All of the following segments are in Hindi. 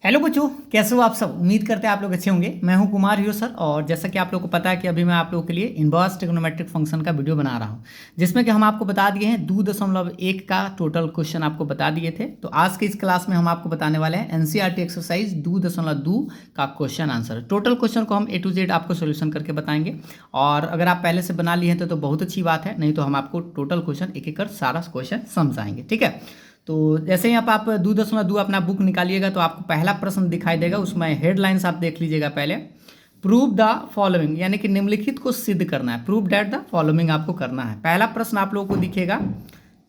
हेलो बच्चों, कैसे हो आप सब। उम्मीद करते हैं आप लोग अच्छे होंगे। मैं हूं कुमार हिरो सर, और जैसा कि आप लोग को पता है कि अभी मैं आप लोगों के लिए इनवर्स ट्रिग्नोमेट्रिक फंक्शन का वीडियो बना रहा हूं, जिसमें कि हम आपको बता दिए हैं 2.1 का टोटल क्वेश्चन आपको बता दिए थे। तो आज के इस क्लास में हम आपको बताने वाले हैं एनसीईआरटी एक्सरसाइज 2.2 का क्वेश्चन आंसर। टोटल क्वेश्चन को हम A to Z आपको सोल्यूशन करके बताएंगे, और अगर आप पहले से बना लिए हैं तो बहुत अच्छी बात है, नहीं तो हम आपको टोटल क्वेश्चन एक एक कर सारा क्वेश्चन समझाएंगे। ठीक है, तो जैसे ही आप 2.2 अपना बुक निकालिएगा तो आपको पहला प्रश्न दिखाई देगा। उसमें हेडलाइंस आप देख लीजिएगा। पहले प्रूव द फॉलोइंग, यानी कि निम्नलिखित को सिद्ध करना है। प्रूव डेट द फॉलोइंग आपको करना है। पहला प्रश्न आप लोगों को दिखेगा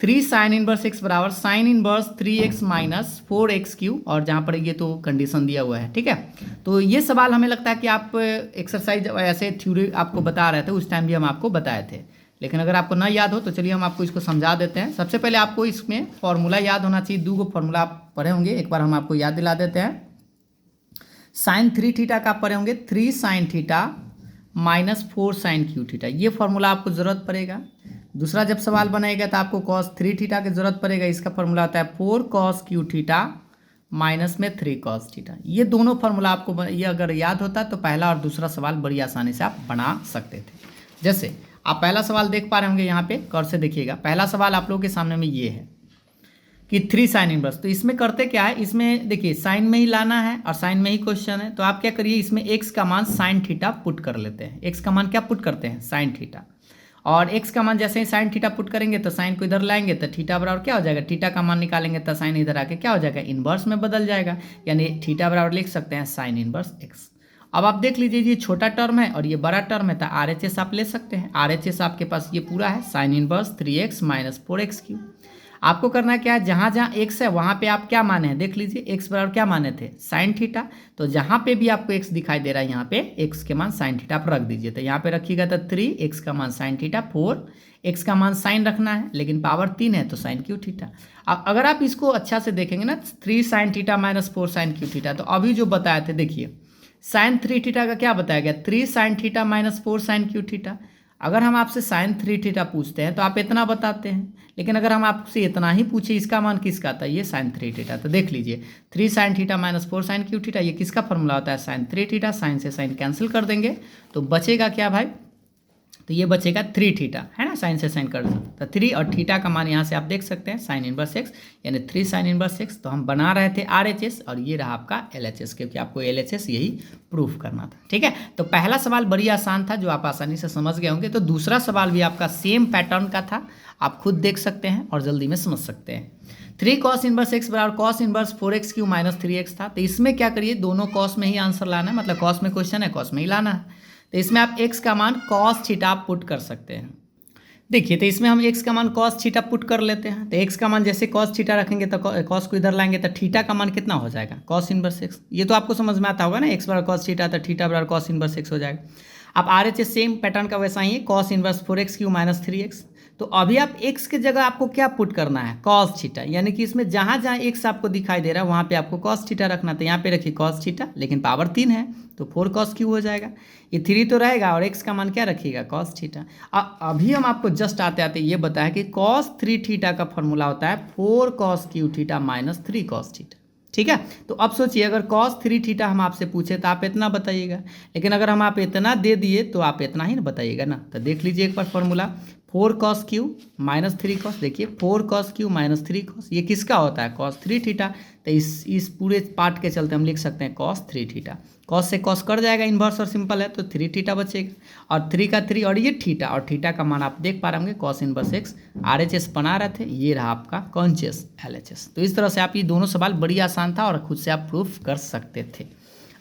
3 साइन इनवर्स एक्स बराबर sine inverse 3x minus 4x Q, और जहाँ पर ये तो कंडीशन दिया हुआ है। ठीक है, तो ये सवाल हमें लगता है कि आप एक्सरसाइज ऐसे थ्योरी आपको बता रहे थे, उस टाइम भी हम आपको बताए थे, लेकिन अगर आपको ना याद हो तो चलिए हम आपको इसको समझा देते हैं। सबसे पहले आपको इसमें फॉर्मूला याद होना चाहिए। 2 फॉर्मूला आप पढ़े होंगे, एक बार हम आपको याद दिला देते हैं। साइन 3 थीटा का आप पढ़े होंगे 3 sine theta minus 4 sine cube theta, ये फॉर्मूला आपको ज़रूरत पड़ेगा। दूसरा जब सवाल बनाएगा तो आपको कॉस 3 थीटा की ज़रूरत पड़ेगा। इसका फॉर्मूला होता है 4 कॉस क्यू थीटा माइनस में 3 कॉस थीटा। ये दोनों फॉर्मूला आपको ये अगर याद होता तो पहला और दूसरा सवाल बड़ी आसानी से आप बना सकते थे। जैसे आप पहला सवाल देख पा रहे होंगे, यहाँ पे कर से देखिएगा। पहला सवाल आप लोगों के सामने में ये है कि 3 साइन इनवर्स। तो इसमें करते क्या है, इसमें देखिए साइन में ही लाना है और साइन में ही क्वेश्चन है। तो आप क्या करिए, इसमें एक्स का मान साइन थीटा पुट कर लेते हैं। एक्स का मान क्या पुट करते हैं, साइन थीटा। और एक्स का मान जैसे ही साइन थीटा पुट करेंगे तो साइन को इधर लाएंगे तो थीटा बराबर क्या हो जाएगा, थीटा का मान निकालेंगे तो साइन इधर आके क्या हो जाएगा, इनवर्स में बदल जाएगा। यानी थीटा बराबर लिख सकते हैं साइन इनवर्स एक्स। अब आप देख लीजिए, ये छोटा टर्म है और ये बड़ा टर्म है, तो RHS आप ले सकते हैं। RHS आपके पास ये पूरा है, sine inverse 3x minus 4x Q. आपको करना क्या है, जहाँ जहाँ x है वहाँ पे आप क्या माने हैं, देख लीजिए। x बराबर क्या माने थे, साइन थीटा। तो जहाँ पे भी आपको x दिखाई दे रहा है, यहाँ पे x के मान साइन थीटा पर रख दीजिए। तो यहाँ पे रखिएगा तो 3, x का मान साइन थीटा, 4, x का मान साइन रखना है, लेकिन पावर 3 है तो साइन क्यू थीटा। अब अगर आप इसको अच्छा से देखेंगे ना, 3 sine theta minus 4 sine cube theta, तो अभी जो बताए थे देखिए, साइन 3 थीटा का क्या बताया गया, 3 sine theta minus 4 sine cube theta. अगर हम आपसे साइन 3 थीटा पूछते हैं तो आप इतना बताते हैं, लेकिन अगर हम आपसे इतना ही पूछे इसका मान किसका था, ये साइन 3 थीटा। तो देख लीजिए 3 sine theta minus 4 sine cube theta, ये किसका फॉर्मूला होता है, साइन 3 थीटा। साइन से साइन कैंसिल कर देंगे तो बचेगा क्या भाई, तो ये बचेगा 3 थीटा, है ना। साइन से साइन कर दो तो 3, और थीटा का मान यहाँ से आप देख सकते हैं साइन इनवर्स एक्स, यानी 3 साइन इनवर्स एक्स। तो हम बना रहे थे RHS, और ये रहा आपका LHS, क्योंकि आपको LHS यही प्रूफ करना था। ठीक है, तो पहला सवाल बड़ी आसान था, जो आप आसानी से समझ गए होंगे। तो दूसरा सवाल भी आपका सेम पैटर्न का था, आप खुद देख सकते हैं और जल्दी में समझ सकते हैं। 3 कॉस इनवर्स एक्स बराबर cos inverse 4x Q minus 3x था। तो इसमें क्या करिए, दोनों कॉस में ही आंसर लाना है, मतलब कॉस में क्वेश्चन है, कॉस में ही लाना है। तो इसमें आप x का मान कॉस थीटा पुट कर सकते हैं। देखिए, तो इसमें हम x का मान कॉस थीटा पुट कर लेते हैं। तो x का मान जैसे कॉस थीटा रखेंगे तो कॉस को इधर लाएंगे तो थीटा का मान कितना हो जाएगा, कॉस इनवर्स x। ये तो आपको समझ में आता होगा ना, x बराबर कॉस थीटा तो थीटा बराबर कॉस इनवर्स x हो जाएगा। अब RHS सेम पैटर्न का वैसा ही है, cos inverse 4x Q minus 3x। तो अभी आप x के जगह आपको क्या पुट करना है, कॉस थीटा। यानी कि इसमें जहाँ जहाँ x आपको दिखाई दे रहा है वहाँ पे आपको कॉस थीटा रखना। तो यहाँ पे रखिए कॉस थीटा, लेकिन पावर 3 है तो 4 कॉस क्यू हो जाएगा। ये 3 तो रहेगा और x का मान क्या रखिएगा, कॉस थीटा। अभी हम आपको जस्ट आते आते ये बताया कि कॉस 3 थीटा का फॉर्मूला होता है 4 cos Q theta minus 3 cos theta. ठीक है, तो अब सोचिए, अगर कॉस 3 थीटा हम आपसे पूछे तो आप इतना बताइएगा, लेकिन अगर हम आप इतना दे दिए तो आप इतना ही ना बताइएगा ना। तो देख लीजिए एक बार formula, 4 cos cube minus 3 cos. देखिए 4 कॉस क्यू माइनस 3 कॉस, ये किसका होता है, कॉस 3 थीटा। तो इस पूरे पार्ट के चलते हम लिख सकते हैं कॉस 3 थीटा। कॉस से कॉस कर जाएगा, इन्वर्स और सिंपल है, तो 3 थीटा बचेगा, और 3 का 3, और ये थीटा, और थीटा का मान आप देख पा रहे होंगे कॉस इनवर्स एक्स। RHS बना रहे थे, ये रहा आपका कॉन्शियस LHS। तो इस तरह से आप ये दोनों सवाल बड़ी आसान था और खुद से आप प्रूफ कर सकते थे।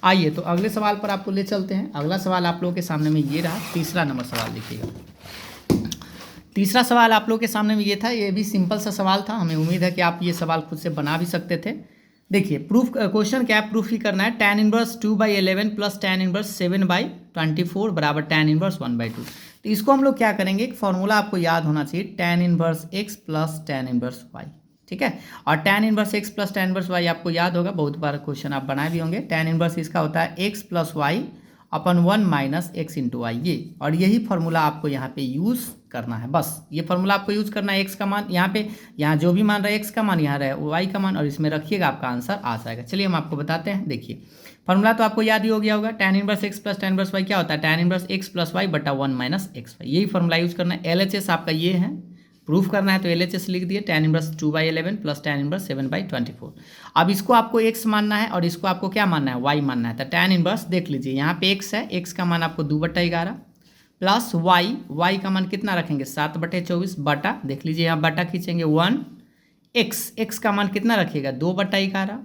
आइए तो अगले सवाल पर आपको ले चलते हैं। अगला सवाल आप लोगों के सामने में ये रहा, तीसरा नंबर सवाल देखिएगा। तीसरा सवाल आप लोगों के सामने में ये था, ये भी सिंपल सा सवाल था। हमें उम्मीद है कि आप ये सवाल खुद से बना भी सकते थे। देखिए प्रूफ, क्वेश्चन क्या है, प्रूफ ही करना है। tan inverse 2/11 plus tan inverse 7/24 बराबर tan इनवर्स 1/2। तो इसको हम लोग क्या करेंगे, एक फॉर्मूला आपको याद होना चाहिए, tan inverse x plus tan inverse y। ठीक है, और tan inverse x plus tan inverse y आपको याद होगा, बहुत बार क्वेश्चन आप बनाए भी होंगे। tan इनवर्स इसका होता है x प्लस वाई अपन 1 माइनस एक्स इंटू वाई, ये, और यही फॉर्मूला आपको यहाँ पे यूज़ करना है, बस ये फॉर्मूला आपको यूज करना है। एक्स का मान यहाँ पे, यहाँ जो भी मान रहा है एक्स का मान, यहाँ रहे वाई का मान, और इसमें रखिएगा आपका आंसर आ जाएगा। चलिए हम आपको बताते हैं। देखिए फॉर्मूला तो आपको याद ही हो गया होगा, tan inverse x plus tan inverse y क्या होता है, tan inverse x plus y बटा 1 माइनस एक्स वाई। यही फॉर्मूला यूज करना है। LHS आपका ये है, प्रूफ करना है तो LHS लिख दिए, tan inverse 2/11 plus tan inverse 7/24। अब इसको आपको x मानना है और इसको आपको क्या मानना है, y मानना है। तो tan इनवर्स देख लीजिए, यहाँ पे x है, x का मान आपको 2/11 प्लस y का मान कितना रखेंगे 7/24 बटा, देख लीजिए यहाँ बटा खींचेंगे 1 x का मान कितना रखिएगा 2/11,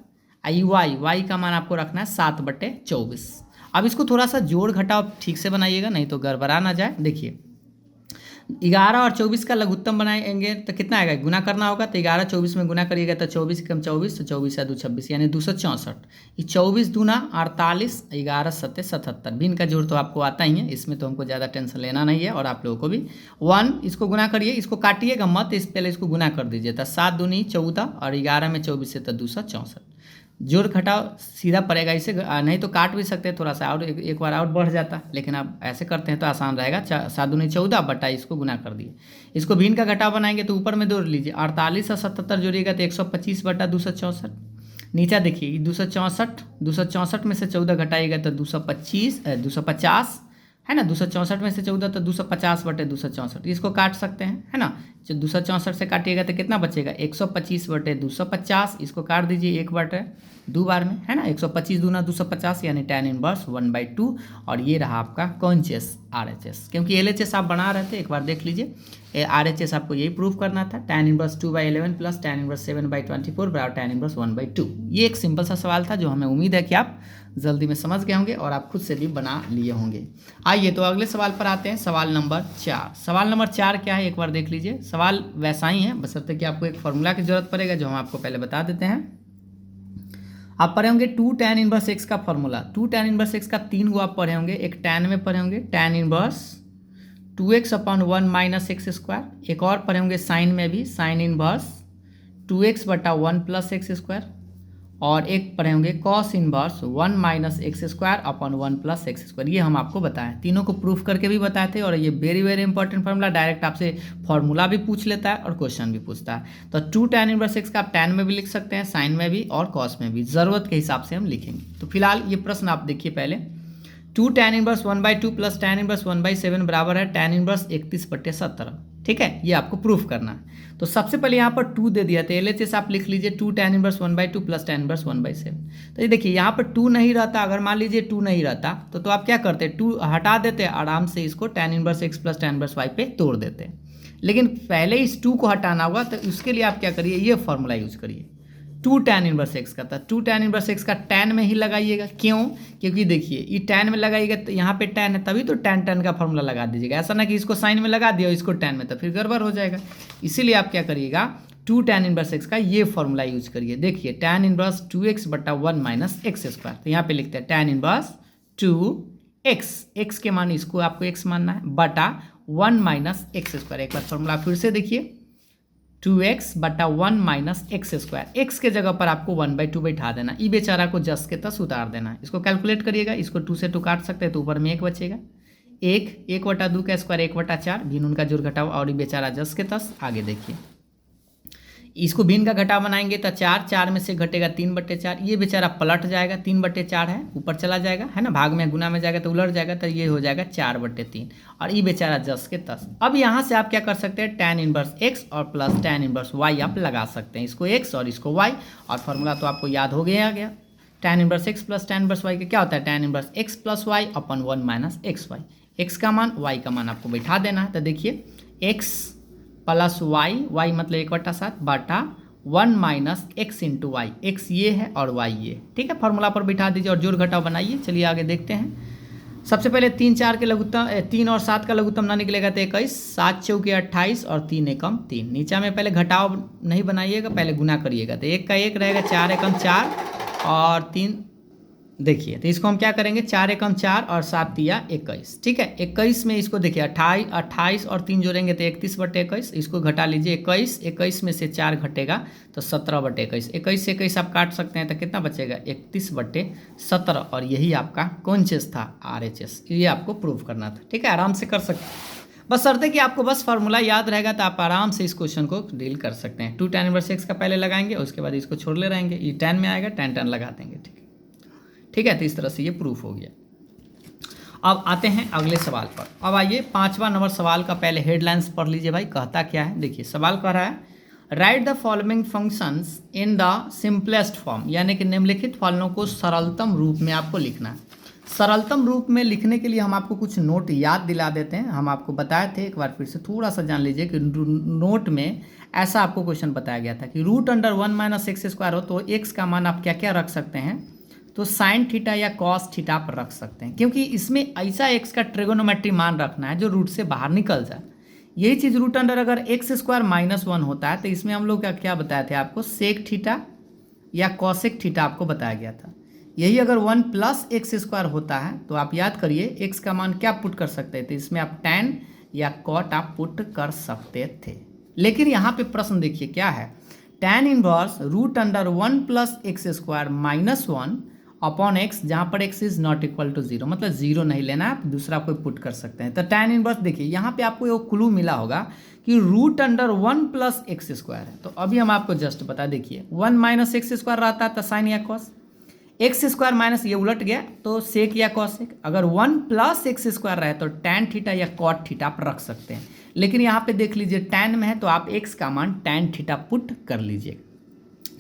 y का मान आपको रखना है 7/24। अब इसको थोड़ा सा जोड़ घटाव ठीक से बनाइएगा, नहीं तो गड़बड़ा ना जाए। देखिए 11 और 24 का लघुत्तम बनाएंगे तो कितना आएगा, गुना करना होगा। तो 11 24 में गुना करिएगा तो 24 कम 24, तो 24 या 2 26 यानी 264। ये 24 दूना 48, 11 7 77। भिन्न का जोड़ तो आपको आता ही है, इसमें तो हमको ज़्यादा टेंशन लेना नहीं है और आप लोगों को भी। 1 इसको गुना करिए, इसको काटिएगा मत, इस पहले इसको गुना कर दीजिए। तो 7 दूनी 14 और 11 में 24 से तो 264। जोड़ घटाव सीधा पड़ेगा, इसे नहीं तो काट भी सकते हैं थोड़ा सा और एक बार और बढ़ जाता, लेकिन आप ऐसे करते हैं तो आसान रहेगा। 7 दूनी 14 बटा इसको गुना कर दिए। इसको भिन्न का घटाव बनाएंगे तो ऊपर में जोड़ लीजिए, 48 और 77 जोड़िएगा तो 125 बटा 264। नीचे देखिए 264 में से 14 घटाइएगा तो 250 है ना, 264 में से 14 तो 250 बटे 264, इसको काट सकते हैं है ना। जो 264 से काटिएगा तो कितना बचेगा 125 बटे 250, इसको काट दीजिए 1 बटे 2 बार में है ना। 125 दूना 250 यानी tan इनवर्स 1/2। और ये रहा आपका कॉन्शियस RHS, क्योंकि LHS आप बना रहे थे, एक बार देख लीजिए। RHS आपको यही प्रूफ करना था, tan inverse 2/11 plus tan inverse 7/24 बराबर tan इनवर्स 1/2। ये एक सिंपल सा सवाल था जो हमें उम्मीद है कि आप जल्दी में समझ गए होंगे और आप खुद से भी बना लिए होंगे। आइए तो अगले सवाल पर आते हैं, सवाल नंबर 4। सवाल नंबर 4 क्या है एक बार देख लीजिए। सवाल वैसा ही है, बशर्ते कि आपको एक फॉर्मूला की जरूरत पड़ेगा जो हम आपको पहले बता देते हैं। आप पढ़े होंगे 2 tan इनवर्स एक्स का फॉर्मूला। 2 tan इनवर्स एक्स का 3 गो आप पढ़े होंगे। एक tan में पढ़े होंगे tan inverse 2x/1 minus x square. एक और पढ़े होंगे साइन में भी sin inverse 2x/1 plus x square. और एक पढ़े होंगे cos inverse 1 minus x square upon 1 plus x square. ये हम आपको बताएं, तीनों को प्रूफ करके भी बताए थे। और ये very very important formula, direct आपसे फार्मूला भी पूछ लेता है और क्वेश्चन भी पूछता है। तो 2 tan इनवर्स एक्स का आप tan में भी लिख सकते हैं, साइन में भी और कॉस में भी, ज़रूरत के हिसाब से हम लिखेंगे। तो फिलहाल ये प्रश्न आप देखिए पहले। 2 tan inverse 1/2 plus tan inverse 1/7 बराबर है tan इनवर्स 31/17। ठीक है, ये आपको प्रूफ करना है। तो सबसे पहले यहाँ पर 2 दे दिया, तो LHS आप लिख लीजिए 2 tan inverse 1/2 plus tan inverse 1/7। तो ये देखिए यहाँ पर 2 नहीं रहता, अगर मान लीजिए 2 नहीं रहता तो आप क्या करते, 2 हटा देते, आराम से इसको tan inverse x plus tan inverse y पे तोड़ देते। लेकिन पहले इस 2 को हटाना होगा, तो उसके लिए आप क्या करिए, ये फॉर्मूला यूज करिए। 2 tan इनवर्स एक्स का था, 2 tan इनवर्स एक्स का tan में ही लगाइएगा। क्यों, क्योंकि देखिए ये tan में लगाइएगा तो यहाँ पे tan है, तभी तो tan का फॉर्मूला लगा दीजिएगा। ऐसा ना कि इसको साइन में लगा दिया और इसको tan में, तो फिर गड़बड़ हो जाएगा। इसीलिए आप क्या करिएगा, 2 tan इनवर्स एक्स का ये फॉर्मूला यूज करिए। देखिए tan inverse 2x/1 minus x square, तो यहाँ पे लिखते हैं tan इनवर्स 2x, x के मान इसको आपको x मानना है, बटा 1 माइनस एक्स स्क्वायर। एक बार फॉर्मूला फिर से देखिए, 2x/1 minus x square. X के जगह पर आपको 1/2 बैठा देना, ई बेचारा को जस के तस उतार देना। इसको कैलकुलेट करिएगा, इसको 2 से 2 काट सकते हैं तो ऊपर में 1 बचेगा। 1/2 का स्क्वायर 1/4, भिन्न उनका जोड़ घटाव और ई बेचारा जस के तस। आगे देखिए, इसको भिन्न का घटाव बनाएंगे तो 4 में से घटेगा 3/4, ये बेचारा पलट जाएगा, 3/4 है ऊपर चला जाएगा है ना, भाग में गुना में जाएगा तो उलट जाएगा, तो ये हो जाएगा 4/3 और ये बेचारा जस के तस। अब यहाँ से आप क्या कर सकते हैं, tan इनवर्स x और प्लस tan इनवर्स y आप लगा सकते हैं, इसको x और इसको y। और फॉर्मूला तो आपको याद हो गया tan inverse x plus tan inverse y का क्या होता है, tan inverse x plus y अपन 1 माइनस एक्स वाई। x का मान y का मान आपको बैठा देना है। तो देखिए x प्लस y मतलब 1/7 बटा 1 minus x into y. X ये है और वाई ये, ठीक है। फार्मूला पर बिठा दीजिए और जोड़ घटाव बनाइए। चलिए आगे देखते हैं। सबसे पहले 3 4 के लघुत्तम, 3 और 7 का लघुत्तम ना निकलेगा तो 21, 7 चौके 28 और 3 एकम 3। नीचा में पहले घटाव नहीं बनाइएगा, पहले गुना करिएगा तो 1 का 1 रहेगा, 4 एकम 4 और 3। देखिए तो इसको हम क्या करेंगे, 4 एकम 4 और 7 तिया 21, ठीक है। 21 में इसको देखिए 28 और 3 जोड़ेंगे तो 31/21। इसको घटा लीजिए 21 में से 4 घटेगा तो 17/21। 21 से 21 आप काट सकते हैं तो कितना बचेगा, 31/17। और यही आपका कौन चीज़ था, RHS। ये आपको प्रूव करना था, ठीक है। आराम से कर सकते, बशर्ते कि आपको बस फार्मूला याद रहेगा तो आप आराम से इस क्वेश्चन को डील कर सकते हैं। 2 tan इनवर्स x का पहले लगाएंगे, उसके बाद इसको छोड़ ले रहेंगे, ये tan में आएगा, tan tan लगा देंगे। ठीक है, तो इस तरह से ये प्रूफ हो गया। अब आते हैं अगले सवाल पर। अब आइए 5वां नंबर सवाल का पहले हेडलाइंस पढ़ लीजिए भाई, कहता क्या है। देखिए सवाल कह रहा है right the following functions in the simplest form, यानी कि निम्नलिखित फलनों को सरलतम रूप में आपको लिखना है। सरलतम रूप में लिखने के लिए हम आपको कुछ नोट याद दिला देते हैं। हम आपको बताए थे, एक बार फिर से थोड़ा सा जान लीजिए कि नोट में ऐसा आपको क्वेश्चन बताया गया था कि root under 1 minus x square हो तो एक्स का मान आप क्या क्या रख सकते हैं, तो साइन थीटा या कॉस थीटा पर रख सकते हैं, क्योंकि इसमें ऐसा एक्स का ट्रिगोनोमेट्री मान रखना है जो रूट से बाहर निकल जाए। यही चीज़ रूट अंडर अगर एक्स स्क्वायर माइनस 1 होता है तो इसमें हम लोग क्या बताए थे आपको, सेक थीटा या कॉसेक थीटा आपको बताया गया था। यही अगर 1 प्लस एक्स स्क्वायर होता है तो आप याद करिए एक्स का मान क्या पुट कर सकते थे, इसमें आप टैन या कॉट आप पुट कर सकते थे। लेकिन यहाँ पे प्रश्न देखिए क्या है, tan inverse root under 1 plus x square minus 1 upon x, जहाँ पर x is not equal to 0, मतलब 0 नहीं लेना है, आप दूसरा कोई पुट कर सकते हैं। तो टैन इनवर्स देखिए यहाँ पे आपको एक क्लू मिला होगा कि root under 1 plus x square है। तो अभी हम आपको जस्ट बता, देखिए 1 माइनस एक्स स्क्वायर रहता है तो साइन या कॉस, एक्स स्क्वायर माइनस ये उलट गया तो सेक या कॉसेक। अगर 1 प्लस एक्स स्क्वायर रहे तो टैन थीटा या कॉट थीटा आप रख सकते हैं। लेकिन यहाँ पे देख लीजिए टैन में है तो आप एक्स का मान टैन थीटा पुट कर लीजिए।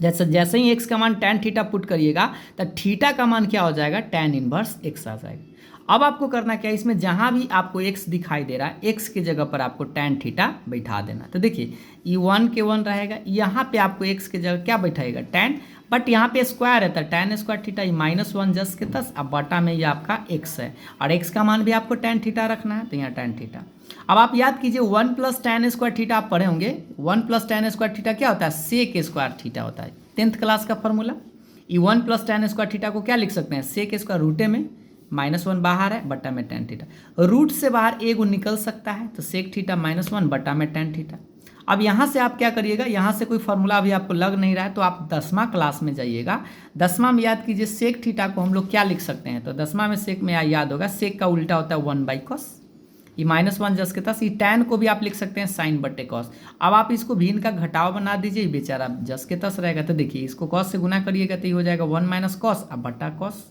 जैसे ही एक्स का मान टैन थीटा पुट करिएगा तो थीटा का मान क्या हो जाएगा, टैन इनवर्स एक्स आ जाएगा। अब आपको करना क्या है, इसमें जहाँ भी आपको एक्स दिखाई दे रहा है एक्स की जगह पर आपको टैन थीटा बैठा देना। तो देखिए ये 1 के 1 रहेगा, यहाँ पे आपको एक्स की जगह क्या बैठाएगा, टैन, बट यहाँ पे स्क्वायर है तो टैन स्क्वायर थीटा, ये -1 जस के तस, अब बटा में ये आपका एक्स है और एक्स का मान भी आपको टैन थीटा रखना है, तो यहाँ टैन थीटा। अब आप याद कीजिए 1 प्लस टैन स्क्वायर थीटा आप पढ़े होंगे, 1 प्लस टैन स्क्वायर थीटा क्या होता है, सेक स्क्वायर थीटा होता है, 10th क्लास का फॉर्मूला। ये 1 प्लस टैन स्क्वायर थीटा को क्या लिख सकते हैं, सेक स्क्वायर, रूटे में -1 बाहर है बट्टा में टैन थीटा, रूट से बाहर एगो निकल सकता है तो सेक थीटा -1 बट्टा में टैन थीटा। अब यहाँ से आप क्या करिएगा, यहाँ से कोई फार्मूला अभी आपको लग नहीं रहा है तो आप 10वां क्लास में जाइएगा। 10वां में याद कीजिए सेक थीटा को हम लोग क्या लिख सकते हैं, तो 10वां में सेक में याद होगा सेक का उल्टा होता है 1/cos, ये -1 जस के तस, ये टैन को भी आप लिख सकते हैं साइन बटे कॉस। अब आप इसको भी इनका घटाव बना दीजिए, बेचारा जस के तस रहेगा, तो देखिए इसको कॉस से गुना करिएगा तो ये हो जाएगा 1 - cos अब बटा कॉस,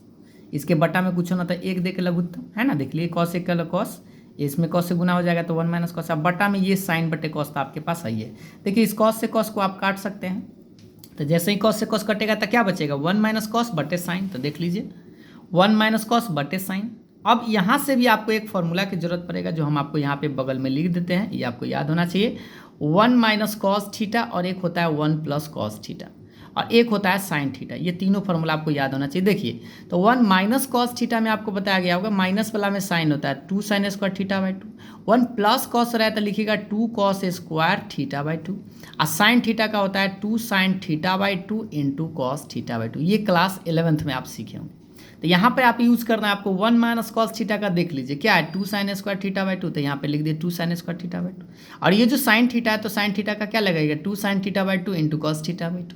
इसके बटा में कुछ होना था एक दे के लघुत्तम है ना, देख लीजिए कॉस एक का कॉस, इसमें कॉस से गुना हो जाएगा तो 1 - cos, अब बटा में ये साइन बटे कॉस तो आपके पास आई है। देखिए इस कॉस से कॉस को आप काट सकते हैं, तो जैसे ही कॉस से कॉस कटेगा तो क्या बचेगा, 1 - cos बटे साइन, तो देख लीजिए 1 - cos बटे साइन। अब यहाँ से भी आपको एक फॉर्मूला की जरूरत पड़ेगा जो हम आपको यहाँ पे बगल में लिख देते हैं, ये आपको याद होना चाहिए, 1 - cos थीटा और एक होता है 1 + cos थीटा और एक होता है साइन थीटा, ये तीनों फार्मूला आपको याद होना चाहिए। देखिए तो 1 - cos थीटा में आपको बताया गया होगा, माइनस वाला में साइन होता है 2 sin स्क्वायर थीटा/2, 1 + cos रहा है तो लिखिएगा 2 cos स्क्वायर थीटा/2 और साइन थीटा का होता है 2 sin थीटा/2 × cos थीटा/2। ये क्लास 11th में आप सीखे होंगे। तो यहाँ पे आप यूज़ करना है आपको 1 - cos थीटा का, देख लीजिए क्या है 2 sin स्क्वायर थीटा/2, तो यहाँ पे लिख दिए 2 sin स्क्वायर थीटा/2 और ये जो साइन थीटा है तो साइन थीटा का क्या लगेगा 2 sin थीटा/2 × cos थीटा/2,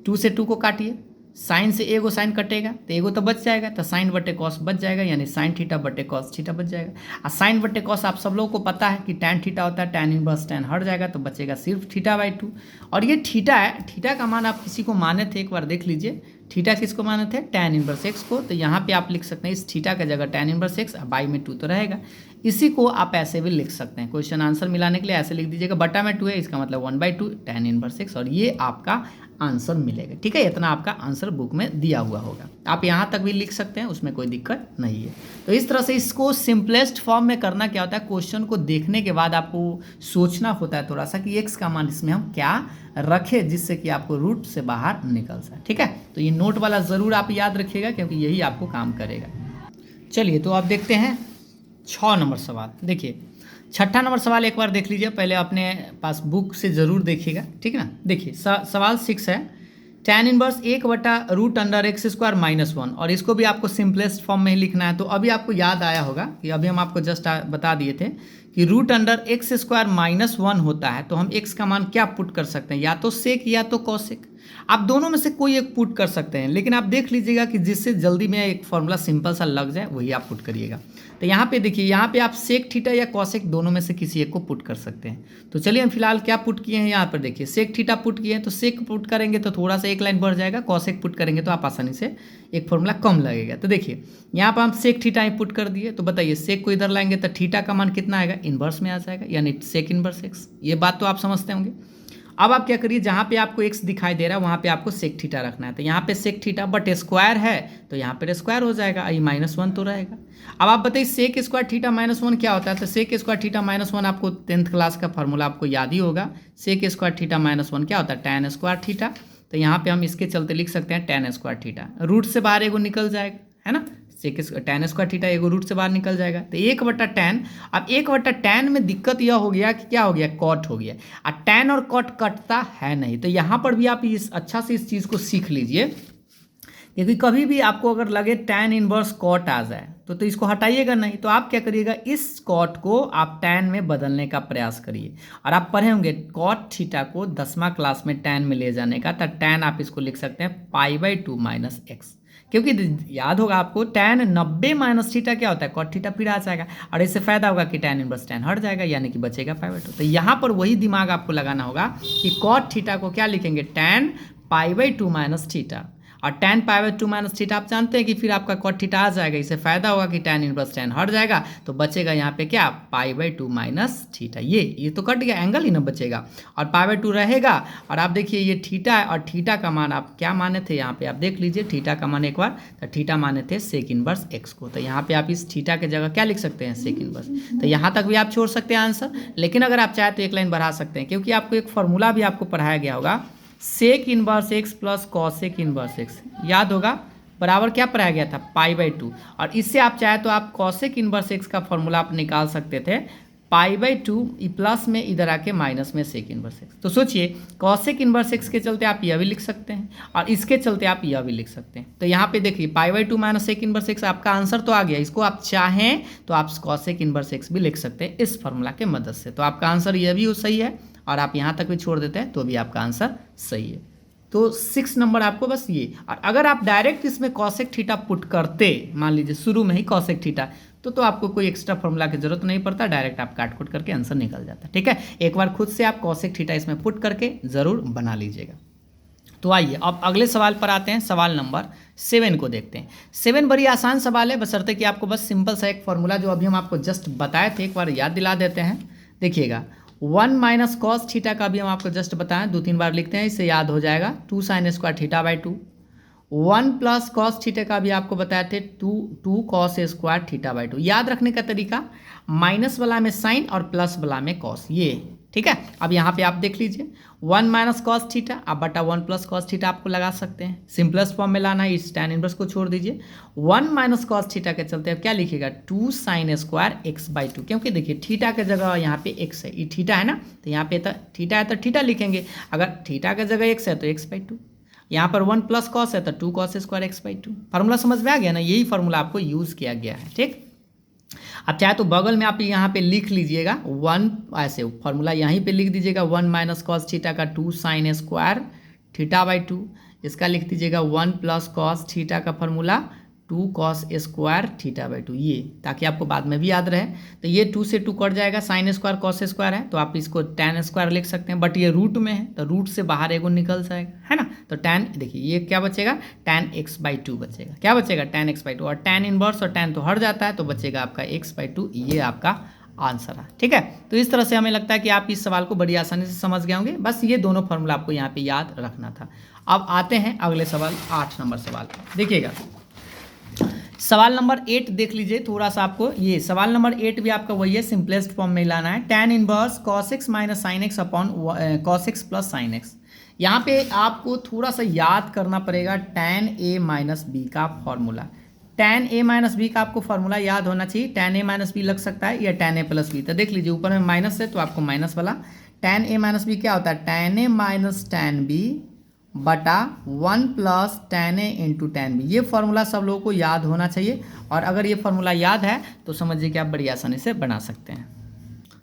2 से 2 को काटिए, साइन से एगो साइन कटेगा तो एगो तो बच जाएगा, तो साइन बटे कॉस बच जाएगा, यानी साइन थीटा बटे कॉस थीटा बच जाएगा। और साइन बटे कॉस आप सब लोगों को पता है कि टैन थीटा होता है, टैन इनवर्स टैन हट जाएगा तो बचेगा सिर्फ थीटा/2 और ये थीटा है। थीटा का मान आप किसी को माने थे, एक बार देख लीजिए थीटा किसको माने थे, टैन इनवर्स एक्स को, तो यहाँ पे आप लिख सकते हैं इस थीटा का जगह टैन इनवर्स एक्स, बाई में 2 तो रहेगा। इसी को आप ऐसे भी लिख सकते हैं, क्वेश्चन आंसर मिलाने के लिए ऐसे लिख दीजिएगा, बटा में 2 है इसका मतलब 1/2 टैन इनवर्स एक्स और ये आपका आंसर मिलेगा। ठीक है, इतना आपका आंसर बुक में दिया हुआ होगा, आप यहाँ तक भी लिख सकते हैं, उसमें कोई दिक्कत नहीं है। तो इस तरह से इसको सिंपलेस्ट फॉर्म में करना क्या होता है, क्वेश्चन को देखने के बाद आपको सोचना होता है थोड़ा सा कि एक्स का मान इसमें हम क्या रखें जिससे कि आपको रूट से बाहर निकल जाए। ठीक है, तो ये नोट वाला ज़रूर आप याद रखिएगा क्योंकि यही आपको काम करेगा। चलिए तो आप देखते हैं 6 नंबर सवाल। देखिए 6ठा नंबर सवाल एक बार देख लीजिए, पहले अपने पास बुक से ज़रूर देखिएगा, ठीक है ना। देखिए सवाल 6 है, टैन इनवर्स 1/√x² - 1 और इसको भी आपको सिंपलेस्ट फॉर्म में ही लिखना है। तो अभी आपको याद आया होगा कि अभी हम आपको जस्ट बता दिए थे कि root under x square minus 1 होता है, तो हम एक्स का मान क्या पुट कर सकते हैं, या तो सेक या तो कॉसेक। आप दोनों में से कोई एक पुट कर सकते हैं, लेकिन आप देख लीजिएगा कि जिससे जल्दी में एक फॉर्मूला सिंपल सा लग जाए वही आप पुट करिएगा। तो यहाँ पे देखिए, यहाँ पे आप सेक थीटा या कॉसेक दोनों में से किसी एक को पुट कर सकते हैं। तो चलिए हम फिलहाल क्या पुट किए हैं, यहाँ पर देखिए सेक थीटा पुट किए हैं, तो सेक पुट करेंगे तो थोड़ा सा एक लाइन बढ़ जाएगा, कॉसेक पुट करेंगे तो आप आसानी से एक फॉर्मूला कम लगेगा। तो देखिए यहाँ पर हम सेक थीटा ही पुट कर दिए, तो बताइए सेक को इधर लाएंगे तो थीटा का मान कितना आएगा, इन्वर्स में आ जाएगा, यानी सेक इन्वर्स एक्स। ये बात तो आप समझते होंगे। अब आप क्या करिए, जहाँ पे आपको एक्स दिखाई दे रहा है वहाँ पे आपको सेक थीटा रखना है। तो यहाँ पे सेक थीटा बट स्क्वायर है, तो यहाँ पर स्क्वायर हो जाएगा, आई -1 तो रहेगा। अब आप बताइए सेक स्क्वायर थीटा -1 क्या होता है। तो सेक स्क्वायर थीटा -1 आपको 10th क्लास का फॉर्मूला आपको याद ही होगा। सेक स्क्वायर थीटा -1 क्या होता है, tan स्क्वायर थीटा। तो यहाँ पे हम इसके चलते लिख सकते हैं tan स्क्वायर थीटा, रूट से बाहर एगो निकल जाएगा, है ना, सेक tan स्क्वायर थीटा एगो रूट से बाहर निकल जाएगा, तो 1/tan। अब 1/tan में दिक्कत यह हो गया कि क्या हो गया, कॉट हो गया, और tan और कॉट कटता है नहीं। तो यहाँ पर भी आप इस अच्छा से इस चीज़ को सीख लीजिए, क्योंकि कभी भी आपको अगर लगे tan इनवर्स कॉट आ जाए तो इसको हटाइएगा नहीं। तो आप क्या करिएगा, इस कॉट को आप tan में बदलने का प्रयास करिए। और आप पढ़े होंगे कॉट थीटा को 10वां क्लास में tan में ले जाने का, तो tan आप इसको लिख सकते हैं π/2 - x, क्योंकि याद होगा आपको tan 90 माइनस थीटा क्या होता है, कॉट थीटा फिर आ जाएगा, और इससे फायदा होगा कि tan इनवर्स tan हट जाएगा, यानी कि बचेगा π/2। तो यहाँ पर वही दिमाग आपको लगाना होगा कि कॉट थीटा को क्या लिखेंगे, tan π/2 - थीटा, और tan π/2 - थीटा आप जानते हैं कि फिर आपका कॉट थीटा आ जाएगा, इससे फायदा होगा कि tan इनवर्स tan हट जाएगा, तो बचेगा यहाँ पे क्या, π/2 - थीटा। ये तो कट गया, एंगल ही ना बचेगा, और π/2 रहेगा। और आप देखिए ये थीटा है, और थीटा का मान आप क्या माने थे, यहाँ पे आप देख लीजिए थीटा का मान एक बार, तो थीटा माने थे सेक इनवर्स एक्स को। तो यहाँ पे आप इस थीटा के जगह क्या लिख सकते हैं, सेक इनवर्स। तो यहाँ तक भी आप छोड़ सकते हैं आंसर, लेकिन अगर आप चाहें तो एक लाइन बढ़ा सकते हैं, क्योंकि आपको एक फॉर्मूला भी आपको पढ़ाया गया होगा, sec inverse x plus cosec inverse x, याद होगा, बराबर क्या पढ़ाया गया था, π/2। और इससे आप चाहे तो आप कॉसेक इनवर्स एक्स का फॉर्मूला आप निकाल सकते थे, π/2 प्लस में इधर आके माइनस में सेक इनवर्स एक्स। तो सोचिए कॉसेक इनवर्स एक्स के चलते आप यह भी लिख सकते हैं, और इसके चलते आप यह भी लिख सकते हैं। तो यहाँ पे देखिए π/2 - सेक इनवर्स एक्स आपका आंसर तो आ गया। इसको आप चाहें तो आप कॉसेक इनवर्स एक्स भी लिख सकते हैं इस फॉर्मूला के मदद से। तो आपका आंसर यह भी सही है, और आप यहाँ तक भी छोड़ देते हैं तो भी आपका आंसर सही है। तो 6 नंबर आपको बस ये। और अगर आप डायरेक्ट इसमें कॉसेक थीटा पुट करते, मान लीजिए शुरू में ही कॉसेक थीटा, तो आपको कोई एक्स्ट्रा फॉर्मूला की जरूरत नहीं पड़ता, डायरेक्ट आप काट कुट करके आंसर निकल जाता है। ठीक है, एक बार खुद से आप कॉसेक थीटा इसमें पुट करके ज़रूर बना लीजिएगा। तो आइए अब अगले सवाल पर आते हैं, सवाल नंबर 7 को देखते हैं। 7 बड़ी आसान सवाल है, बशर्ते कि आपको बस सिंपल सा एक फॉर्मूला जो अभी हम आपको जस्ट बताए थे एक बार याद दिला देते हैं। देखिएगा 1 - कॉस थीटा का भी हम आपको जस्ट बताएं, 2-3 बार लिखते हैं, इससे याद हो जाएगा, 2 sin स्क्वायर थीटा/2। 1 + कॉस थीटा का भी आपको बताए थे, 2 कॉस स्क्वायर थीटा/2। याद रखने का तरीका, माइनस वाला में साइन और प्लस वाला में कॉस, ये ठीक है। अब यहाँ पे आप देख लीजिए 1 - कॉस थीटा, अब बटा 1 + कॉस थीटा आपको लगा सकते हैं, सिंपलेस्ट फॉर्म में लाना है, इस tan इनवर्स को छोड़ दीजिए। 1 - कॉस थीटा के चलते अब क्या लिखिएगा, 2 sin स्क्वायर x/2, क्योंकि देखिए थीटा के जगह यहाँ पे x है, ये थीटा है ना, तो यहाँ पे तो थीटा है तो थीटा लिखेंगे, अगर थीटा के जगह x है तो x/2, यहाँ पर 1 + कॉस है तो 2 cos स्क्वायर x/2। फार्मूला समझ में आ गया ना, यही फार्मूला आपको यूज़ किया गया है। ठीक, अब चाहे तो बगल में आप यहाँ पे लिख लीजिएगा 1, ऐसे फार्मूला यहीं पे लिख दीजिएगा, 1 - कॉस थीटा का 2 sin स्क्वायर थीटा/2, इसका लिख दीजिएगा 1 + कॉस थीटा का फार्मूला 2 cos स्क्वायर थीटा/2, ये ताकि आपको बाद में भी याद रहे। तो ये 2 से 2 कट जाएगा, साइन स्क्वायर कॉस स्क्वायर है तो आप इसको tan स्क्वायर लिख सकते हैं, बट ये रूट में है तो रूट से बाहर एगो निकल जाएगा, है ना। तो tan, देखिए ये क्या बचेगा, tan x/2 बचेगा, क्या बचेगा, tan x/2, और tan इनवर्स और tan तो हट जाता है तो बचेगा आपका x/2, ये आपका आंसर है। ठीक है, तो इस तरह से हमें लगता है कि आप इस सवाल को बड़ी आसानी से समझ गए होंगे, बस ये दोनों फार्मूला आपको यहाँ पे याद रखना था। अब आते हैं अगले सवाल, 8 नंबर सवाल। देखिएगा सवाल नंबर 8 देख लीजिए, थोड़ा सा आपको ये सवाल नंबर 8 भी आपका वही है, सिंपलेस्ट फॉर्म में लाना है, tan inverse cos x - sin x upon cos x + sin x। यहाँ पे आपको थोड़ा सा याद करना पड़ेगा tan a - b का फॉर्मूला। tan a - b का आपको फॉर्मूला याद होना चाहिए, tan a - b लग सकता है या tan a + b। तो देख लीजिए ऊपर में माइनस है तो आपको माइनस वाला tan a - b क्या होता है, tan a - tan b बटा 1 + tan a × tan b। ये फार्मूला सब लोगों को याद होना चाहिए, और अगर ये फार्मूला याद है तो समझिए कि आप बड़ी आसानी से बना सकते हैं।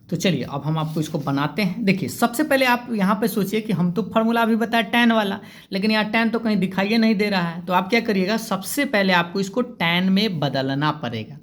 तो चलिए अब हम आपको इसको बनाते हैं। देखिए सबसे पहले आप यहाँ पे सोचिए कि हम तो फार्मूला अभी बताया tan वाला, लेकिन यहाँ tan तो कहीं दिखाई नहीं दे रहा है। तो आप क्या करिएगा, सबसे पहले आपको इसको tan में बदलना पड़ेगा।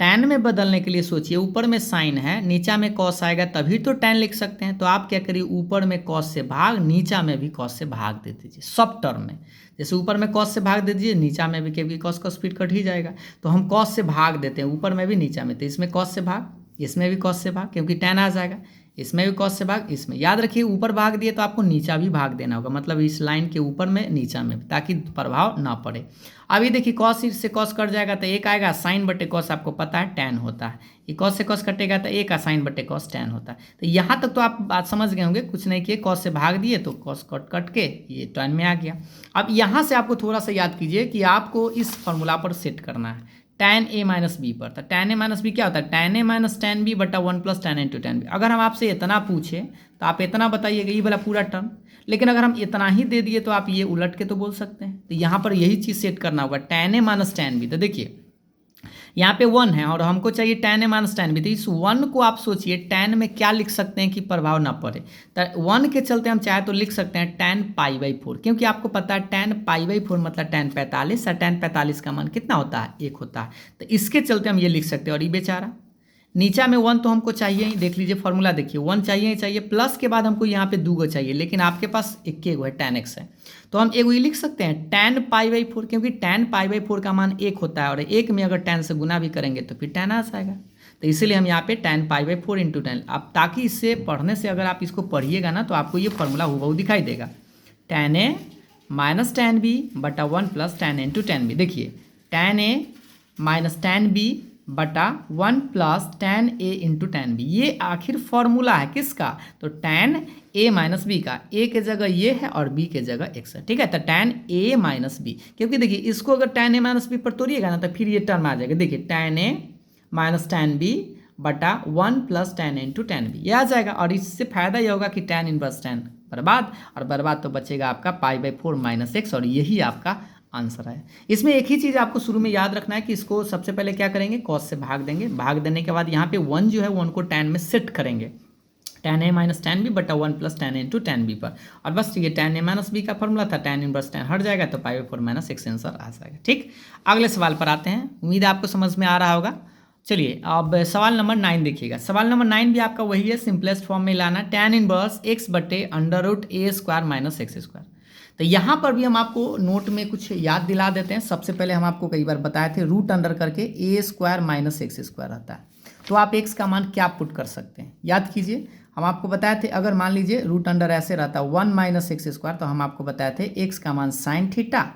tan में बदलने के लिए सोचिए, ऊपर में साइन है, नीचा में cos आएगा, तभी तो tan लिख सकते हैं। तो आप क्या करिए, ऊपर में cos से भाग, नीचा में भी cos से भाग दे दीजिए सब टर्म में। जैसे ऊपर में cos से भाग दे दीजिए, नीचा में भी, क्योंकि cos cos फिर कट ही जाएगा। तो हम cos से भाग देते हैं ऊपर में भी नीचा में, तो इसमें cos से भाग, इसमें भी cos से भाग, क्योंकि tan आ जाएगा। इसमें भी cos से भाग, इसमें याद रखिए ऊपर भाग दिए तो आपको नीचा भी भाग देना होगा, मतलब इस लाइन के ऊपर में नीचा में, ताकि प्रभाव ना पड़े। अभी देखिए cos से cos कट जाएगा तो एक आएगा, साइन बटे cos आपको पता है tan होता है। ये cos से cos कटेगा तो एक साइन बटे cos tan होता है। तो यहाँ तक तो आप बात समझ गए होंगे, कुछ नहीं किए, cos से भाग दिए तो cos कट कट के ये tan में आ गया। अब यहाँ से आपको थोड़ा सा याद कीजिए कि आपको इस फॉर्मूला पर सेट करना है tan a माइनस बी पर। तो tan a माइनस बी क्या होता है, tan a minus tan b बटा 1 plus tan a into tan b। अगर हम आपसे इतना पूछे तो आप इतना बताइएगा, ये वाला पूरा टर्म। लेकिन अगर हम इतना ही दे दिए तो आप ये उलट के तो बोल सकते हैं। तो यहाँ पर यही चीज़ सेट करना होगा, tan a minus tan b। तो देखिए यहाँ पे 1 है और हमको चाहिए tan a minus tan b। तो इस 1 को आप सोचिए tan में क्या लिख सकते हैं कि प्रभाव ना पड़े। तो 1 के चलते हम चाहे तो लिख सकते हैं tan π/4, क्योंकि आपको पता है tan π/4 मतलब tan 45, और tan 45 का मान कितना होता है, 1 होता है। तो इसके चलते हम ये लिख सकते हैं। और ये बेचारा नीचा में 1 तो हमको चाहिए ही, देख लीजिए फॉर्मूला देखिए, 1 चाहिए ही चाहिए, प्लस के बाद हमको यहाँ पे 2 गो चाहिए, लेकिन आपके पास एक है, tan x है। तो हम एक ये लिख सकते हैं tan π/4, क्योंकि tan π/4 का मान 1 होता है, और 1 में अगर tan से गुना भी करेंगे तो फिर tan आ जाएगा। तो इसीलिए हम यहाँ पे tan π/4 इंटू tan, अब ताकि इससे पढ़ने से अगर आप इसको पढ़िएगा ना तो आपको ये फॉर्मूला हूबहू दिखाई देगा, tan a minus tan b बटा 1 plus tan a into tan b। देखिए tan a minus tan b बटा 1 plus tan a into tan b, ये आखिर फॉर्मूला है किसका, तो tan a माइनस बी का। a के जगह ये है और b के जगह x है, ठीक है। तो tan a माइनस b, क्योंकि देखिए इसको अगर tan a माइनस बी पर तोड़िएगा ना तो फिर ये टर्म आ जाएगा। देखिए tan a minus tan b बटा 1 plus tan a into tan b, ये आ जाएगा। और इससे फायदा ये होगा कि tan इनवर्स tan बर्बाद, और बर्बाद तो बचेगा आपका π/4 माइनस x, और यही आपका आंसर है। इसमें एक ही चीज़ आपको शुरू में याद रखना है कि इसको सबसे पहले क्या करेंगे, cos से भाग देंगे, भाग देने के बाद यहाँ पे 1 जो है 1 को tan में सेट करेंगे, tan a minus tan b बटा 1 plus tan a into tan b पर। और बस ये tan a माइनस b का फॉर्मूला था, tan इनवर्स tan हट जाएगा तो π/4 माइनस x आंसर आ जाएगा। ठीक, अगले सवाल पर आते हैं, उम्मीद है आपको समझ में आ रहा होगा। चलिए अब सवाल नंबर 9 देखिएगा। सवाल नंबर 9 भी आपका वही है, सिंपलेस्ट फॉर्म में लाना, tan इनवर्स x बटे √a² माइनस x²। तो यहाँ पर भी हम आपको नोट में कुछ याद दिला देते हैं। सबसे पहले हम आपको कई बार बताए थे, रूट अंडर करके a² माइनस x² आता है। तो आप x का मान क्या पुट कर सकते हैं, याद कीजिए। हम आपको बताए थे अगर मान लीजिए रूट अंडर ऐसे रहता 1 माइनस x², तो हम आपको बताए थे x का मान साइन थीटा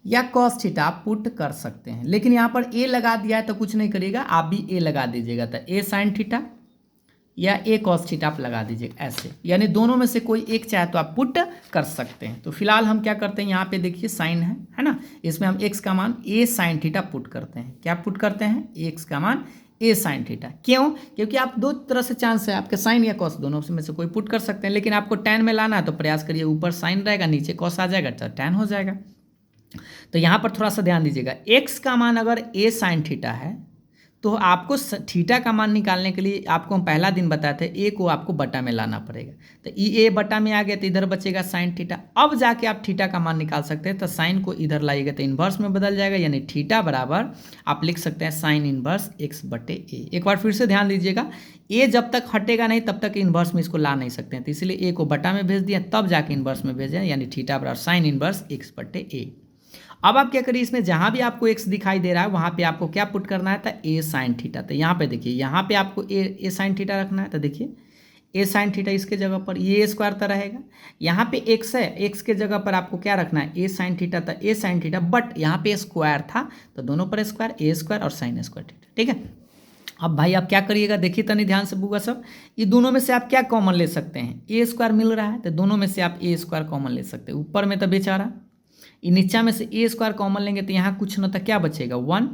या कॉस थीटा आप पुट कर सकते हैं। लेकिन यहाँ पर a लगा दिया है तो कुछ नहीं करिएगा, आप भी a लगा दीजिएगा। तो a साइन थीटा या a cos थीटा आप लगा दीजिएगा ऐसे, यानी दोनों में से कोई एक चाहे तो आप पुट कर सकते हैं। तो फिलहाल हम क्या करते हैं, यहाँ पे देखिए साइन है ना, इसमें हम x का मान a साइन थीटा पुट करते हैं। क्या पुट करते हैं, x का मान a साइन थीटा। क्यों, क्योंकि आप दो तरह से चांस है, आपके साइन या कॉस दोनों में से कोई पुट कर सकते हैं। लेकिन आपको tan में लाना है तो प्रयास करिए, ऊपर साइन रहेगा नीचे कॉस आ जाएगा तो tan हो जाएगा। तो यहाँ पर थोड़ा सा ध्यान दीजिएगा, x का मान अगर a साइन थीटा है तो आपको थीटा का मान निकालने के लिए आपको हम पहला दिन बताए थे, a को आपको बटा में लाना पड़ेगा। तो a बटा में आ गया तो इधर बचेगा साइन थीटा। अब जाके आप थीटा का मान निकाल सकते हैं। तो साइन को इधर लाइएगा तो इन्वर्स में बदल जाएगा, यानी थीटा बराबर आप लिख सकते हैं साइन इन्वर्स x बटे a। एक बार फिर से ध्यान दीजिएगा, a जब तक हटेगा नहीं तब तक इन्वर्स में इसको ला नहीं सकते हैं। तो इसलिए a को बटा में भेज दिया, तब जाके इन्वर्स में भेजें, यानी थीटा बराबर साइन इन्वर्स x बटे a। अब आप क्या करिए, इसमें जहाँ भी आपको x दिखाई दे रहा है वहाँ पे आपको क्या पुट करना है, था a साइन थीटा। तो यहाँ पे देखिए, यहाँ पे आपको a साइन थीटा रखना है। तो देखिए a साइन थीटा इसके जगह पर ये स्क्वायर तो रहेगा, यहाँ पे x है, x के जगह पर आपको क्या रखना है, a साइन थीटा। था a साइन थीटा, बट यहाँ पे स्क्वायर था तो दोनों पर स्क्वायर, a स्क्वायर और साइन स्क्वायर थीटा। ठीक है, अब भाई आप क्या करिएगा, देखिए तनी ध्यान से बुआ सब, ये दोनों में से आप क्या कॉमन ले सकते हैं, a स्क्वायर मिल रहा है तो दोनों में से आप a स्क्वायर कॉमन ले सकते हैं। ऊपर में तो बेचारा ये नीचा में से a स्क्वायर कॉमन लेंगे तो यहाँ कुछ न तो क्या बचेगा 1,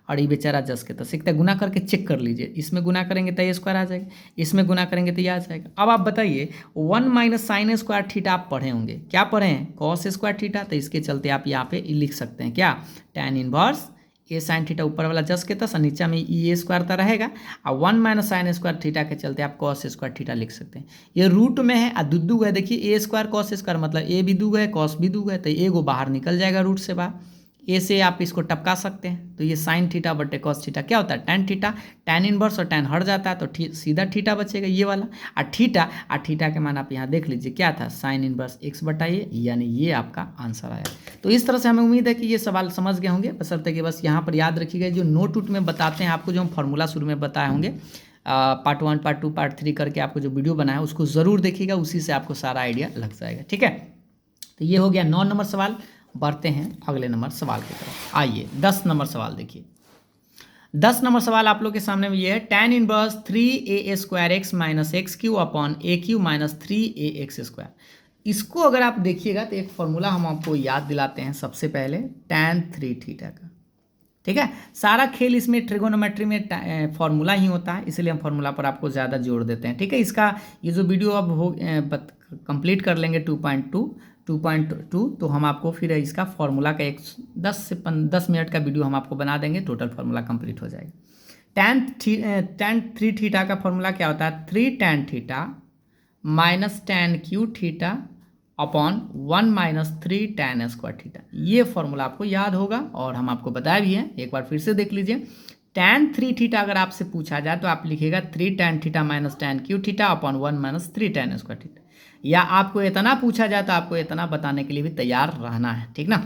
और ये बेचारा जस के तो सीखता है, गुना करके चेक कर लीजिए, इसमें गुना करेंगे तो a स्क्वायर आ जाएगा, इसमें गुना करेंगे तो ये आ जाएगा। अब आप बताइए 1 माइनस साइन स्क्वायर थीटा आप पढ़े होंगे, क्या पढ़े हैं, कॉस स्क्वायर थीटा। तो इसके चलते आप यहाँ पे लिख सकते हैं क्या, tan इनवर्स ए साइन थीटा ऊपर वाला जस के तस, नीचे में ई ए स्क्वायर तो रहेगा, और 1 माइनस साइन स्क्वायर थीटा के चलते आप कॉस स्क्वायर थीटा लिख सकते हैं। ये रूट में है और दुद्दू है, देखिए ए स्क्वायर कॉस स्क्वायर मतलब ए भी दूग है कॉस भी दूग है, तो एगो बाहर निकल जाएगा रूट से बाहर, ए से आप इसको टपका सकते हैं। तो ये साइन थीटा बटे कॉस थीटा क्या होता है टैन थीटा, टैन इनवर्स और टैन हट जाता है तो सीधा थीटा बचेगा ये वाला, और थीटा के मान आप यहाँ देख लीजिए क्या था साइन इनवर्स एक्स बटा ये, यानी ये आपका आंसर आया। तो इस तरह से हमें उम्मीद है कि ये सवाल समझ गए होंगे, बशर्ते कि बस यहाँ पर याद रखिएगा जो नोट उट में बताते हैं आपको, जो हम फॉर्मूला शुरू में बताए होंगे पार्ट 1 पार्ट 2 पार्ट 3 करके आपको जो वीडियो बनाया है उसको ज़रूर देखिएगा, उसी से आपको सारा आइडिया लग जाएगा। ठीक है, तो ये हो गया 9 नंबर सवाल। बढ़ते हैं अगले नंबर सवाल की तरफ। आइए 10 नंबर सवाल देखिए। 10 नंबर सवाल आप लोग के सामने में ये है, tan inverse 3a square x minus x cube upon a cube minus 3ax square. इसको अगर आप देखिएगा तो एक फॉर्मूला हम आपको याद दिलाते हैं सबसे पहले, टैन 3 थीटा का। ठीक है, सारा खेल इसमें ट्रिगोनोमेट्री में फॉर्मूला ही होता है, इसलिए हम फॉर्मूला पर आपको ज़्यादा जोर देते हैं। ठीक है, इसका ये जो वीडियो अब हो कंप्लीट कर लेंगे 2.2 तो हम आपको फिर इसका फॉर्मूला का एक 10 मिनट का वीडियो हम आपको बना देंगे, टोटल फॉर्मूला कंप्लीट हो जाएगा। टैन 3 थीटा का फॉर्मूला क्या होता है, 3 tan theta minus tan cube theta upon 1 minus 3 tan square theta. ये फॉर्मूला आपको याद होगा और हम आपको बताया भी है, एक बार फिर से देख लीजिए। टैन 3 थीटा अगर आपसे पूछा जाए तो आप लिखिएगा 3 tan theta minus tan cube theta upon 1 minus 3 tan square theta, या आपको इतना पूछा जाए तो आपको इतना बताने के लिए भी तैयार रहना है। ठीक ना,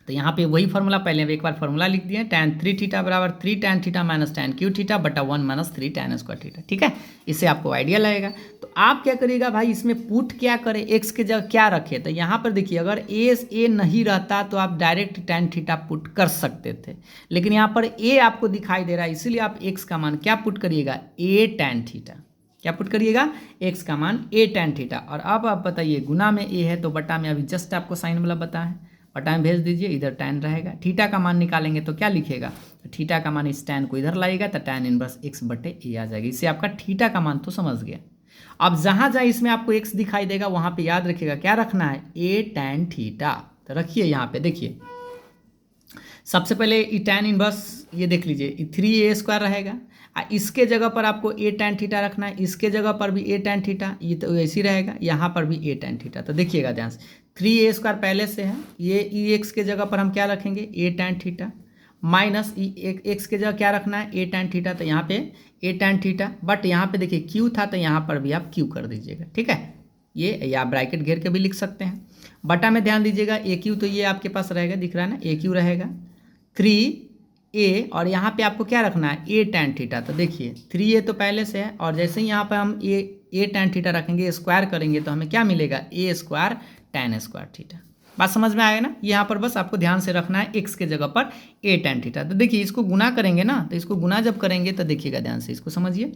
तो यहाँ पे वही फार्मूला पहले एक बार फार्मूला लिख दिए, टैन 3 थीटा बराबर 3 tan theta minus tan cube theta बटा 1 माइनस 3 टैन स्क्वायर थीटा। ठीक है, इससे आपको आइडिया लगेगा। तो आप क्या करिएगा भाई, इसमें पुट क्या करें, एक्स के जगह क्या रखे, तो यहाँ पर देखिए अगर ए नहीं रहता तो आप डायरेक्ट टैन थीटा पुट कर सकते थे, लेकिन यहाँ पर ए आपको दिखाई दे रहा है, इसीलिए आप एक्स का मान क्या पुट करिएगा, ए टैन थीटा। क्या पुट करिएगा, एक्स का मान ए टैन थीटा। और अब आप बताइए गुना में ए है तो बटा में अभी जस्ट आपको साइन वाला बता है, बटा में भेज दीजिए, इधर टैन रहेगा। थीटा का मान निकालेंगे तो क्या लिखेगा, तो थीटा का मान इस टैन को इधर लाएगा तो टैन इनवर्स एक्स बटे ए आ जाएगा। इससे आपका थीटा का मान तो समझ गया। अब जहाँ जहाँ इसमें आपको एक्स दिखाई देगा वहाँ पे याद रखिएगा क्या रखना है, ए टैन थीटा। तो रखिए यहाँ पे देखिए, सबसे पहले ई टैन इनवर्स ये देख लीजिए 3a स्क्वायर रहेगा, इसके जगह पर आपको ए टैन थीटा रखना है, इसके जगह पर भी ए टैन थीटा, ये तो ऐसे ही रहेगा, यहाँ पर भी ए टैन थीटा। तो देखिएगा ध्यान से 3a स्क्वायर पहले से है, ये ई एक्स के जगह पर हम क्या रखेंगे, ए टैन थीटा माइनस ई एक्स के जगह क्या रखना है, ए टैन थीटा। तो यहाँ पे ए टैन थीटा, बट यहाँ पे देखिए क्यू था तो यहाँ पर भी आप क्यू कर दीजिएगा। ठीक है, ये या ब्रैकेट घेर के भी लिख सकते हैं। बटा में ध्यान दीजिएगा ए क्यू तो ये आपके पास रहेगा, दिख रहा है ना, ए क्यू रहेगा 3a, और यहाँ पे आपको क्या रखना है, ए टैन थीटा। तो देखिए 3a तो पहले से है, और जैसे ही यहाँ पर हम ए टैन थीटा रखेंगे, स्क्वायर करेंगे तो हमें क्या मिलेगा, ए स्क्वायर टैन स्क्वायर थीटा। बात समझ में आएगा ना, यहाँ पर बस आपको ध्यान से रखना है एक्स के जगह पर ए टैन थीटा। तो देखिए इसको गुना करेंगे ना, तो इसको गुना जब करेंगे तो देखिएगा ध्यान से, इसको समझिए,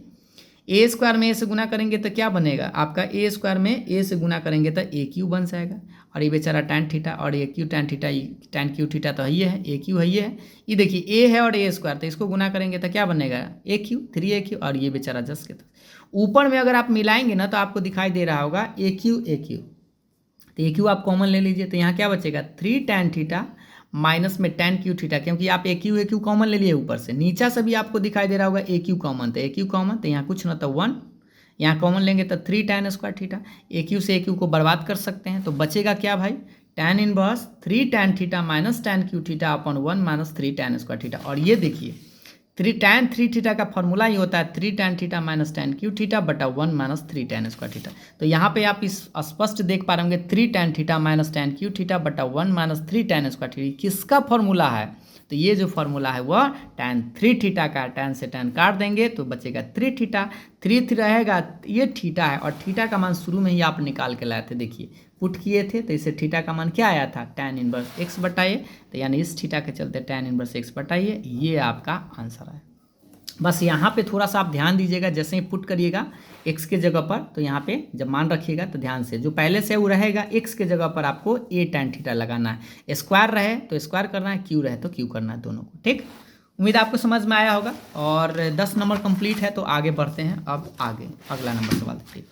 ए स्क्वायर में ए से गुना करेंगे तो क्या बनेगा आपका, ए स्क्वायर में ए से गुना करेंगे तो ए क्यू बन जाएगा, और ये बेचारा टैन थीटा और a cube tan theta, tan cube theta तो ये है, ए क्यू है ये है, ये देखिए ए है और ए स्क्वायर, तो इसको गुना करेंगे तो क्या बनेगा, ए क्यू 3a क्यू, और ये बेचारा जस के तो ऊपर में अगर आप मिलाएंगे ना तो आपको दिखाई दे रहा होगा ए क्यू, तो ए क्यू आप कॉमन ले लीजिए, तो यहाँ क्या बचेगा 3 टैन थीटा माइनस में टैन क्यू थीटा, क्योंकि आप ए क्यू कॉमन ले लिए ऊपर से, नीचा से भी आपको दिखाई दे रहा होगा ए क्यू कॉमन, तो ए क्यू कॉमन, तो यहाँ कुछ ना तो 1, यहाँ कॉमन लेंगे तो 3 टैन स्क्वायर थीटा, ए क्यू से ए क्यू को बर्बाद कर सकते हैं, तो बचेगा क्या भाई, tan inverse 3 tan theta minus tan cube theta upon 1 minus 3 tan square theta. और ये देखिए 3 टैन 3 थीटा का फॉर्मूला ही होता है 3 tan theta minus tan cube theta बटा 1 माइनस 3 टैन स्क्वायर थीटा। तो यहाँ पे आप इस स्पष्ट देख पा रहे होंगे 3 tan theta minus tan cube theta बटा 1 माइनस 3 टैन स्क्वायर थीटा किसका फॉर्मूला है, तो ये जो फॉर्मूला है वह टैन 3 थीटा का, टैन से टैन काट देंगे तो बचेगा 3 थीटा, 3 रहेगा, ये थीटा है, और थीटा का मान शुरू में ही आप निकाल के लाए थे, देखिए पुट किए थे, तो इससे थीटा का मान क्या आया था, टैन इनवर्स एक्स बटाइए, तो यानी इस थीटा के चलते टैन इनवर्स एक्स बटाइए, ये आपका आंसर है। बस यहाँ पे थोड़ा सा आप ध्यान दीजिएगा, जैसे ही पुट करिएगा x के जगह पर, तो यहाँ पे जब मान रखिएगा तो ध्यान से जो पहले से वो रहेगा x के जगह पर आपको a टैन थीटा लगाना है, स्क्वायर रहे तो स्क्वायर करना है, क्यू रहे तो क्यू करना है, दोनों को। ठीक, उम्मीद आपको समझ में आया होगा, और 10 नंबर कंप्लीट है, तो आगे बढ़ते हैं। अब आगे अगला नंबर सवाल देखिए।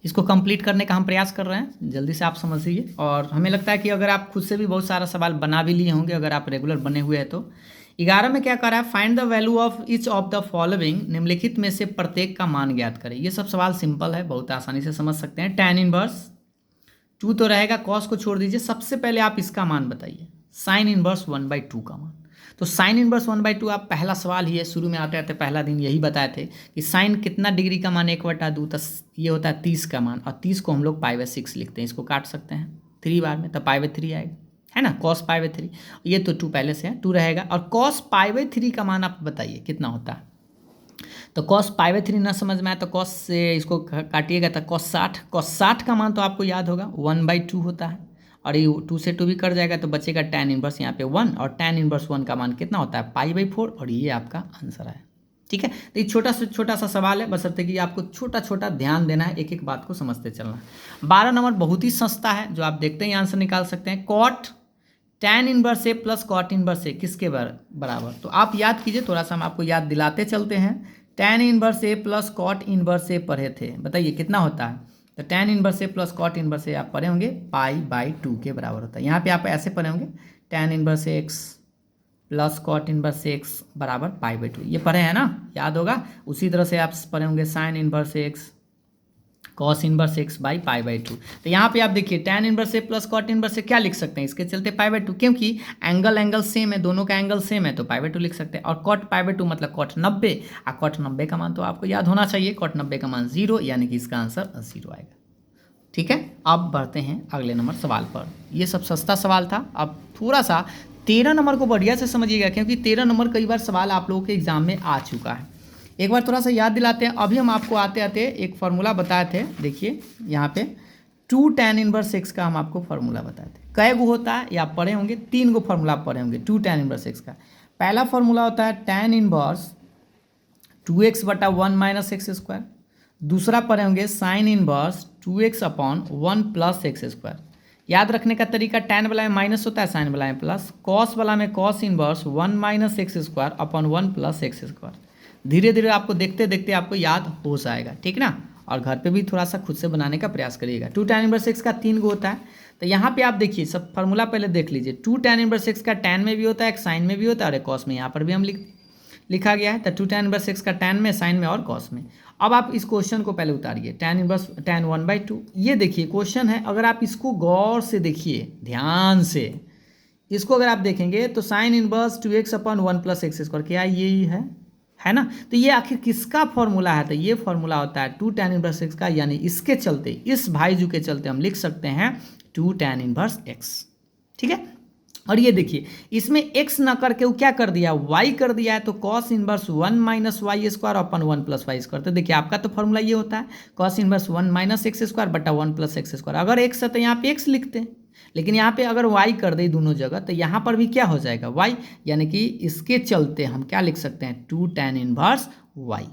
इसको कंप्लीट करने का हम प्रयास कर रहे हैं, जल्दी से आप समझिए। और हमें लगता है कि अगर आप खुद से भी बहुत सारा सवाल बना भी लिए होंगे अगर आप रेगुलर बने हुए हैं तो। 11 में क्या कर रहा है, find the value of each of the following, निम्नलिखित में से प्रत्येक का मान ज्ञात करें। ये सब सवाल सिंपल है, बहुत आसानी से समझ सकते हैं। tan इनवर्स 2 तो रहेगा, cos को छोड़ दीजिए। सबसे पहले आप इसका मान बताइए, sin इनवर्स 1/2 का मान। तो sin इनवर्स 1/2 आप पहला सवाल ही है, शुरू में आते आते पहला दिन यही बताए थे कि sin कितना डिग्री का मान 1/2, तो ये होता है 30 का मान, और 30 को हम लोग π/6 लिखते हैं। इसको काट सकते हैं 3 बार में, तो π/3 आएगा, है ना। cos π/3, ये तो 2 पहले से है, 2 रहेगा। और cos π/3 का मान आप बताइए कितना होता है। तो cos π/3 ना समझ में आए तो cos से इसको काटिएगा तो cos 60 का मान तो आपको याद होगा 1/2 होता है, और ये 2 से 2 भी कट जाएगा तो बचेगा tan इनवर्स यहाँ पे 1, और tan इनवर्स 1 का मान कितना होता है π/4, और ये आपका आंसर है। ठीक है, तो ये छोटा सा सवाल है, बशर्ते कि आपको छोटा ध्यान देना है, एक एक बात को समझते चलना है। 12 नंबर बहुत ही सस्ता है, जो आप देखते ही आंसर निकाल सकते हैं। cot tan inverse A plus cot inverse ए किसके बराबर, तो आप याद कीजिए, थोड़ा सा हम आपको याद दिलाते चलते हैं। tan inverse A plus cot inverse ए पढ़े थे, बताइए कितना होता है। तो tan inverse A plus cot inverse ए आप पढ़े होंगे π/2 के बराबर होता है। यहाँ पे आप ऐसे पढ़े होंगे tan inverse x plus cot inverse x बराबर π/2, ये पढ़े हैं ना, याद होगा। उसी तरह से आप पढ़े होंगे sin inverse x cos inverse x by π/2। तो यहाँ पे आप देखिए tan inverse A plus cot inverse A क्या लिख सकते हैं, इसके चलते π/2, क्योंकि एंगल सेम है, दोनों का एंगल सेम है, तो π/2 लिख सकते हैं। और cot π/2 मतलब cot 90, और cot 90 का मान तो आपको याद होना चाहिए, cot 90 का मान 0, यानी कि इसका आंसर 0 आएगा। ठीक है, अब बढ़ते हैं अगले नंबर सवाल पर। ये सब सस्ता सवाल था, अब थोड़ा सा 13 नंबर को बढ़िया से समझिएगा, क्योंकि 13 नंबर कई बार सवाल आप लोगों के एग्जाम में आ चुका है। एक बार थोड़ा सा याद दिलाते हैं। अभी हम आपको आते आते एक फार्मूला बताए थे, देखिए यहाँ पे 2 tan इनवर्स x का हम आपको फार्मूला बताए थे। कै गो होता है, या आप पढ़े होंगे, 3 गो फार्मूला आप पढ़े होंगे 2 tan इनवर्स x का। पहला फार्मूला होता है tan इनवर्स 2x/1 - x²। दूसरा पढ़े होंगे साइन इनवर्स 2x/1 + x²। याद रखने का तरीका, tan वाला में माइनस होता है, साइन वाला में प्लस, cos वाला में cos इनवर्स 1 - x²/1 + x²। धीरे धीरे आपको देखते देखते आपको याद हो जाएगा, ठीक ना। और घर पे भी थोड़ा सा खुद से बनाने का प्रयास करिएगा। 2 tan इनवर्स x का 3 गो होता है, तो यहाँ पे आप देखिए सब फार्मूला पहले देख लीजिए। 2 tan इनवर्स x का tan में भी होता है, एक साइन में भी होता है, और एक cos में, यहाँ पर भी हम लिखा गया है। तो 2 tan इनवर्स x का tan में, साइन में और cos में। अब आप इस क्वेश्चन को पहले उतारिए, tan इनवर्स tan 1/2, ये देखिए क्वेश्चन है। अगर आप इसको गौर से देखिए, ध्यान से इसको अगर आप देखेंगे तो साइन इनवर्स 2x/1 + x², क्या यही है ना। तो ये आखिर किसका फॉर्मूला है, तो ये फॉर्मूला होता है 2 tan इनवर्स x का, यानी इसके चलते, इस भाईजू के चलते हम लिख सकते हैं 2 tan इनवर्स x। ठीक है, और ये देखिए इसमें x ना करके वो क्या कर दिया, y कर दिया है, तो cos इनवर्स 1 - y²/1 + y²। तो देखिए आपका तो फॉर्मूला ये होता है cos इनवर्स 1 - x²/1 + x²। अगर x है तो यहाँ पे x लिखते हैं, लेकिन यहाँ पे अगर y कर दे दोनों जगह, तो यहाँ पर भी क्या हो जाएगा y, यानी कि इसके चलते हम क्या लिख सकते हैं 2 tan इनवर्स y।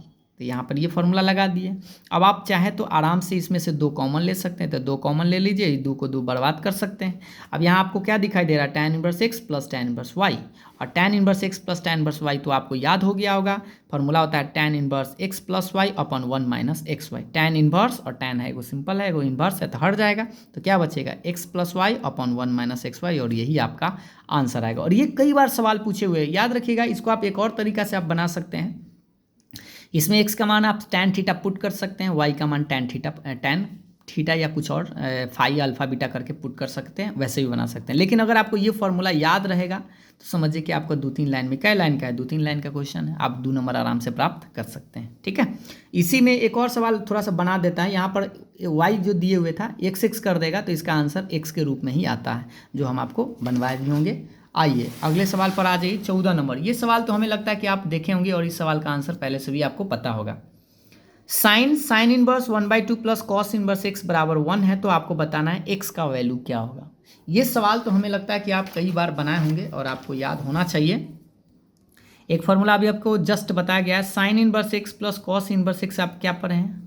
तो यहाँ पर ये फॉर्मूला लगा दिए। अब आप चाहें तो आराम से इसमें से 2 कॉमन ले सकते हैं, तो 2 कॉमन ले लीजिए, 2 को 2 बर्बाद कर सकते हैं। अब यहाँ आपको क्या दिखाई दे रहा है, tan inverse x plus tan inverse y, और tan inverse x plus tan inverse y तो आपको याद हो गया होगा, फॉर्मूला होता है tan inverse x plus y/1 - xy। tan inverse और tan है, वो सिंपल है, वो इनवर्स है तो हट जाएगा, तो क्या बचेगा x प्लस y/1 - xy, और यही आपका आंसर आएगा। और ये कई बार सवाल पूछे हुए, याद रखिएगा। इसको आप एक और तरीका से आप बना सकते हैं, इसमें x का मान आप tan थीटा पुट कर सकते हैं, y का मान tan थीटा या कुछ और फाई अल्फा बीटा करके पुट कर सकते हैं, वैसे भी बना सकते हैं। लेकिन अगर आपको ये फॉर्मूला याद रहेगा तो समझिए कि आपको 2-3 लाइन में, कै लाइन का है, 2-3 लाइन का क्वेश्चन है, आप 2 नंबर आराम से प्राप्त कर सकते हैं। ठीक है, इसी में एक और सवाल थोड़ा सा बना देता है। यहाँ पर y जो दिए हुए था x कर देगा, तो इसका आंसर x के रूप में ही आता है, जो हम आपको बनवाए भी होंगे। आइए अगले सवाल पर आ जाइए, 14 नंबर। ये सवाल तो हमें लगता है कि आप देखे होंगे, और इस सवाल का आंसर पहले से भी आपको पता होगा। Sine inverse 1/2 plus cos inverse x बराबर 1 है, तो आपको बताना है x का वैल्यू क्या होगा। ये सवाल तो हमें लगता है कि आप कई बार बनाए होंगे और आपको याद होना चाहिए। एक फॉर्मूला अभी आपको जस्ट बताया गया है, sine inverse x plus cos inverse x आप क्या पढ़े हैं,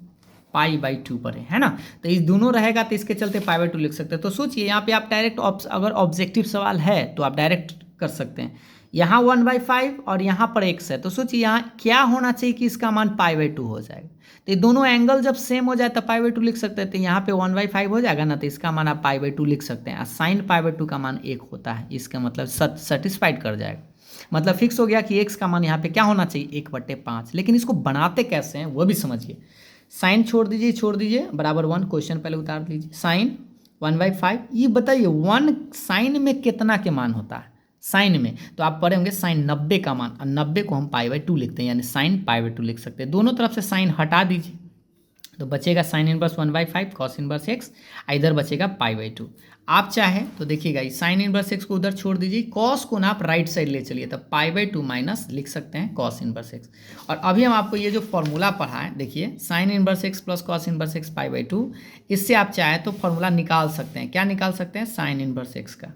π/2 पढ़े, है ना। तो इस दोनों रहेगा तो इसके चलते π/2 लिख सकते हैं। तो सोचिए यहाँ पे आप डायरेक्ट, अगर ऑब्जेक्टिव सवाल है तो आप डायरेक्ट कर सकते हैं। यहाँ 1/5 और यहाँ पर x है, तो सोचिए यहाँ क्या होना चाहिए कि इसका मान π/2 हो जाएगा। तो ये दोनों एंगल जब सेम हो जाए तो π/2 लिख सकते हैं, तो यहाँ पे 1/5 हो जाएगा ना, तो इसका मान आप π/2 लिख सकते हैं। साइन π/2 का मान 1 होता है, इसका मतलब सेटिस्फाइड कर जाएगा, मतलब फिक्स हो गया कि x का मान यहाँ पे क्या होना चाहिए 1/5। लेकिन इसको बनाते कैसे हैं वो भी समझिए। साइन छोड़ दीजिए बराबर 1, क्वेश्चन पहले उतार लीजिए। साइन 1/5, ये बताइए 1 साइन में कितना के मान होता है साइन में, तो आप पढ़े होंगे साइन 90 का मान, और 90 को हम π/2 लिखते हैं, यानी साइन π/2 लिख सकते हैं। दोनों तरफ से साइन हटा दीजिए तो बचेगा sine inverse 1/5 cos inverse x, इधर बचेगा π/2। आप चाहे तो देखिएगा साइन इनवर्स x को उधर छोड़ दीजिए, कॉस को ना आप राइट साइड ले चलिए, तो π/2 माइनस लिख सकते हैं कॉस इनवर्स x। और अभी हम आपको ये जो फॉर्मूला पढ़ा है देखिए, sine inverse x plus cos inverse x π/2, इससे आप चाहे तो फॉर्मूला निकाल सकते हैं। क्या निकाल सकते हैं? साइन इनवर्स x का,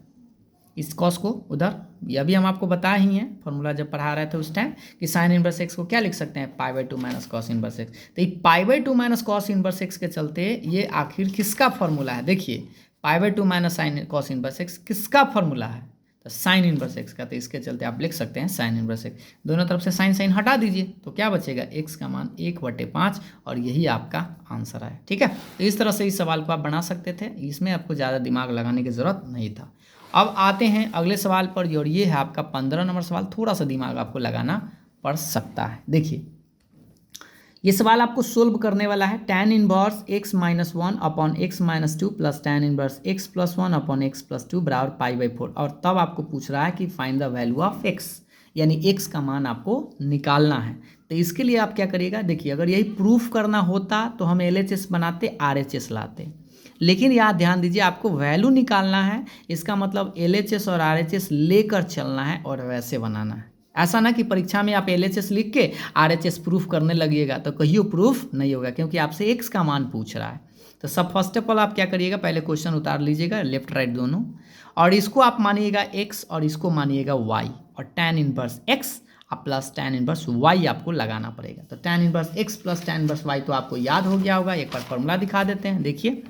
इस कॉस को उधर, ये अभी हम आपको बता ही हैं फॉर्मूला जब पढ़ा रहे थे उस टाइम, कि साइन इनवर्स एक्स को क्या लिख सकते हैं π/2 माइनस कॉस इनवर्स एक्स। तो ये π/2 माइनस कॉस इनवर्स एक्स के चलते ये आखिर किसका फॉर्मूला है? देखिए π/2 minus sine cos inverse x किसका फॉर्मूला है? तो साइन इनवर्स एक्स का, तो इसके चलते आप लिख सकते हैं साइन इनवर्स एक्स। दोनों तरफ से साइन साइन हटा दीजिए तो क्या बचेगा? एक्स का मान 1/5, और यही आपका आंसर है। ठीक है, तो इस तरह से इस सवाल को आप बना सकते थे, इसमें आपको ज़्यादा दिमाग लगाने की ज़रूरत नहीं था। अब आते हैं अगले सवाल पर, और ये है आपका 15 नंबर सवाल। थोड़ा सा दिमाग आपको लगाना पड़ सकता है। देखिए ये सवाल आपको सोल्व करने वाला है। tan inverse x minus 1 upon x minus 2 plus tan inverse x plus 1 upon x plus 2 बराबर π/4, और तब आपको पूछ रहा है कि find the value of x, यानी x का मान आपको निकालना है। तो इसके लिए आप क्या करिएगा, देखिए अगर यही प्रूफ करना होता तो हम LHS बनाते, RHS लाते, लेकिन यहाँ ध्यान दीजिए आपको वैल्यू निकालना है, इसका मतलब LHS और RHS लेकर चलना है और वैसे बनाना है। ऐसा ना कि परीक्षा में आप LHS लिख के RHS प्रूफ करने लगिएगा, तो कहियो प्रूफ नहीं होगा, क्योंकि आपसे x का मान पूछ रहा है। तो सब फर्स्ट ऑफ ऑल आप क्या करिएगा, पहले क्वेश्चन उतार लीजिएगा लेफ्ट राइट दोनों, और इसको आप मानिएगा x और इसको मानिएगा y, और tan inverse x plus tan inverse y आपको लगाना पड़ेगा। तो tan inverse x plus tan inverse y तो आपको याद हो गया होगा, एक बार फॉर्मूला दिखा देते हैं। देखिए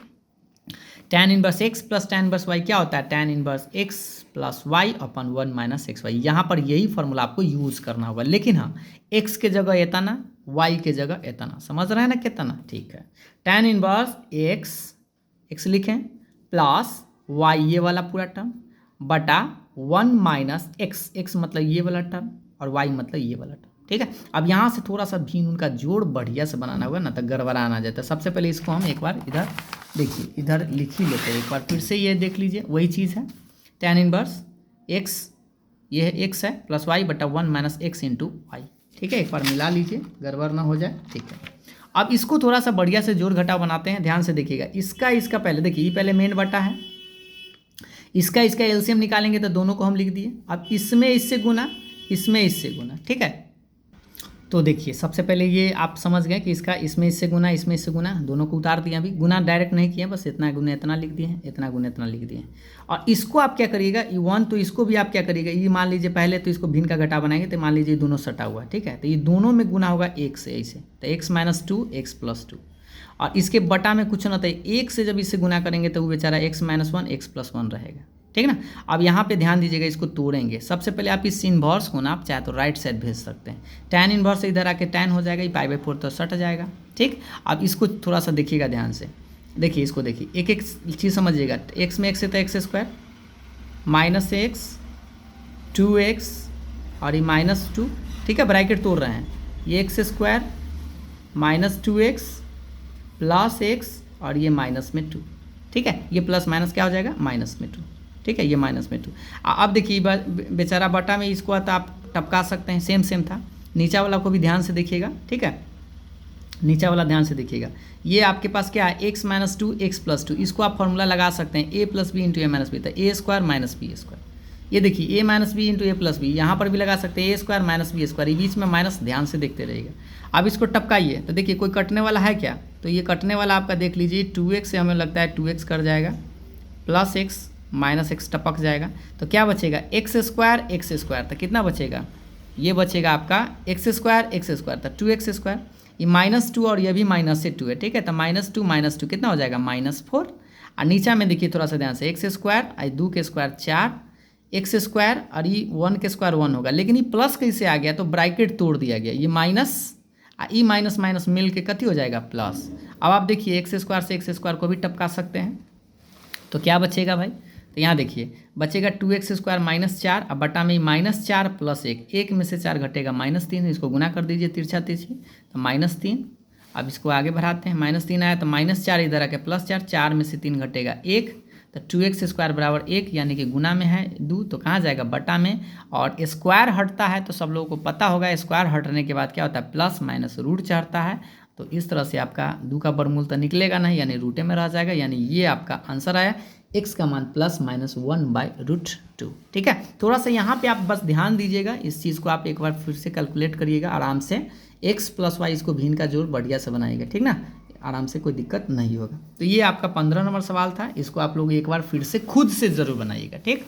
tan inverse x plus tan inverse y क्या होता है? tan inverse x plus y अपन 1 माइनस एक्स वाई। यहाँ पर यही फॉर्मूला आपको यूज़ करना होगा, लेकिन हाँ x के जगह इतना, y के जगह इतना, समझ रहे हैं ना कितना? ठीक है, tan इनवर्स x लिखें प्लस y ये वाला पूरा टर्म बटा 1 माइनस x मतलब ये वाला टर्म और y मतलब ये वाला टर्म। ठीक है, अब यहाँ से थोड़ा सा भी उनका जोड़ बढ़िया से बनाना होगा ना, तो गड़बड़ा ना जाता। सबसे पहले इसको हम एक बार इधर देखिए, इधर लिख ही लेते हैं एक बार फिर से, ये देख लीजिए वही चीज़ है। tan इनवर्स x, ये है x है प्लस y बटा 1 माइनस x इंटू वाई। ठीक है, एक बार मिला लीजिए गड़बड़ ना हो जाए। ठीक है, अब इसको थोड़ा सा बढ़िया से जोड़ घटाव बनाते हैं। ध्यान से देखिएगा, इसका पहले देखिए, ये पहले मेन बटा है, इसका एलसीएम निकालेंगे तो दोनों को हम लिख दिए। अब इसमें इससे गुना, इसमें इससे गुना। ठीक है, तो देखिए सबसे पहले ये आप समझ गए कि इसका इसमें इससे गुना, इसमें इससे गुना, दोनों को उतार दिया। अभी गुना डायरेक्ट नहीं किया, बस इतना गुना इतना लिख दिए हैं, इतना गुना इतना लिख दिए हैं। और इसको आप क्या करिएगा, ये 1, तो इसको भी आप क्या करिएगा, ये मान लीजिए पहले तो इसको भिन्न का घटा बनाएंगे, तो मान लीजिए दोनों सटा हुआ। ठीक है, तो ये दोनों में गुना होगा 1 से, ऐसे, तो x माइनस 2 x प्लस 2, और इसके बटा में कुछ ना होता है, 1 से जब इससे गुना करेंगे तो वो बेचारा x माइनस 1 x प्लस 1 रहेगा। ठीक है ना, अब यहाँ पे ध्यान दीजिएगा, इसको तोड़ेंगे। सबसे पहले आप इस इन्वर्स को ना आप चाहे तो राइट साइड भेज सकते हैं, tan इन्वर्स इधर आके tan हो जाएगा, ये π/4 तो सट जाएगा। ठीक, अब इसको थोड़ा सा देखिएगा ध्यान से, देखिए इसको देखिए, एक एक चीज़ समझिएगा। x में x है तो x square minus x 2x और ये माइनस 2। ठीक है, ब्रैकेट तोड़ रहे हैं, ये x square minus 2x plus x और ये माइनस में 2। ठीक है, ये प्लस माइनस क्या हो जाएगा, माइनस में 2। ठीक है, ये माइनस में 2। अब देखिए बेचारा बटा में इसको तो आप टपका सकते हैं, सेम था। नीचा वाला को भी ध्यान से देखिएगा। ठीक है, नीचा वाला ध्यान से देखिएगा, ये आपके पास क्या है, x माइनस 2 x प्लस 2, इसको आप फॉर्मूला लगा सकते हैं a plus b into a minus b, तो a square minus b square. ये देखिए a minus b into a plus b, यहाँ पर भी लगा सकते हैं a square minus b square, ये बीच में माइनस, ध्यान से देखते रहिएगा। अब इसको टपकाइए तो देखिए कोई कटने वाला है क्या, तो ये कटने वाला आपका देख लीजिए 2x से हमें लगता है 2x कट जाएगा, प्लस x माइनस x टपक जाएगा, तो क्या बचेगा, एक्स स्क्वायर, तो कितना बचेगा, ये बचेगा आपका एक्स स्क्वायर तो 2x स्क्वायर, ये -2 और ये भी माइनस से 2 है। ठीक है, तो -2 कितना हो जाएगा, -4। और नीचा में देखिए थोड़ा सा ध्यान से, एक्स स्क्वायर 2 के स्क्वायर 4, एक्स स्क्वायर और ये 1 के स्क्वायर 1 होगा, लेकिन ये प्लस कैसे आ गया, तो ब्रैकेट तोड़ दिया गया, ये माइनस ई माइनस माइनस मिल के कति हो जाएगा प्लस। अब आप देखिए एक्स स्क्वायर से एक्स स्क्वायर को भी टपका सकते हैं, तो क्या बचेगा भाई, तो यहाँ देखिए बचेगा 2x स्क्वायर -4, अब बटा में -4 + 1, 1 में से 4 घटेगा -3, इसको गुना कर दीजिए तिरछा तिरछी, तो -3। अब इसको आगे बढ़ाते हैं, -3 आया तो -4 इधर आके +4, 4 में से 3 घटेगा 1, तो 2x स्क्वायर बराबर 1, यानी कि गुना में है 2, तो कहाँ जाएगा बटा में, और स्क्वायर हटता है तो सब लोगों को पता होगा स्क्वायर हटने के बाद क्या होता है, प्लस माइनस रूट चढ़ता है, तो इस तरह से आपका 2 का वर्गमूल तो निकलेगा नहीं, यानी रूटे में रह जाएगा, यानी ये आपका आंसर आया x का मान +-1/√2। ठीक है, थोड़ा सा यहाँ पे आप बस ध्यान दीजिएगा, इस चीज़ को आप एक बार फिर से कैलकुलेट करिएगा आराम से, x + y इसको भिन्न का जोड़ बढ़िया से बनाइएगा, ठीक ना, आराम से, कोई दिक्कत नहीं होगा। तो ये आपका 15 नंबर सवाल था, इसको आप लोग एक बार फिर से खुद से ज़रूर बनाइएगा। ठीक,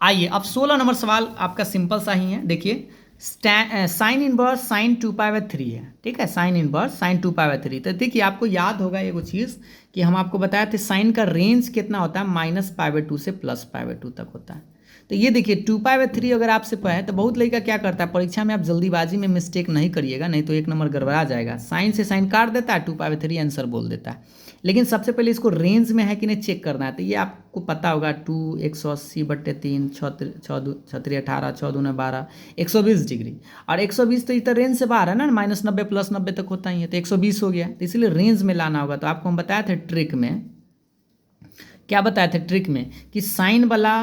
आइए अब 16 नंबर सवाल आपका सिंपल सा ही है। देखिए साइन इनवर्स sin 2π/3 है, ठीक है, साइन इनवर्स sin 2π/3। तो देखिए आपको याद होगा एगो चीज़ कि हम आपको बताए थे साइन का रेंज कितना होता है, -π/2 से +π/2 तक होता है। तो ये देखिए 2π/3 अगर आपसे पढ़े तो बहुत लड़का क्या करता है, परीक्षा में आप जल्दीबाजी में मिस्टेक नहीं करिएगा, नहीं तो 1 नंबर गड़बड़ा जाएगा। साइन से साइन काट देता है, 2π/3 आंसर बोल देता है, लेकिन सबसे पहले इसको रेंज में है कि नहीं चेक करना है। तो ये आपको पता होगा 2 180/3 6 6 18 6 2 12 120 डिग्री, और 120 तो इतना रेंज से बाहर है ना, -90 +90 तक होता ही है, तो 120 हो गया, तो इसलिए रेंज में लाना होगा। तो आपको हम बताए थे ट्रिक में, क्या बताए थे ट्रिक में, कि साइन वाला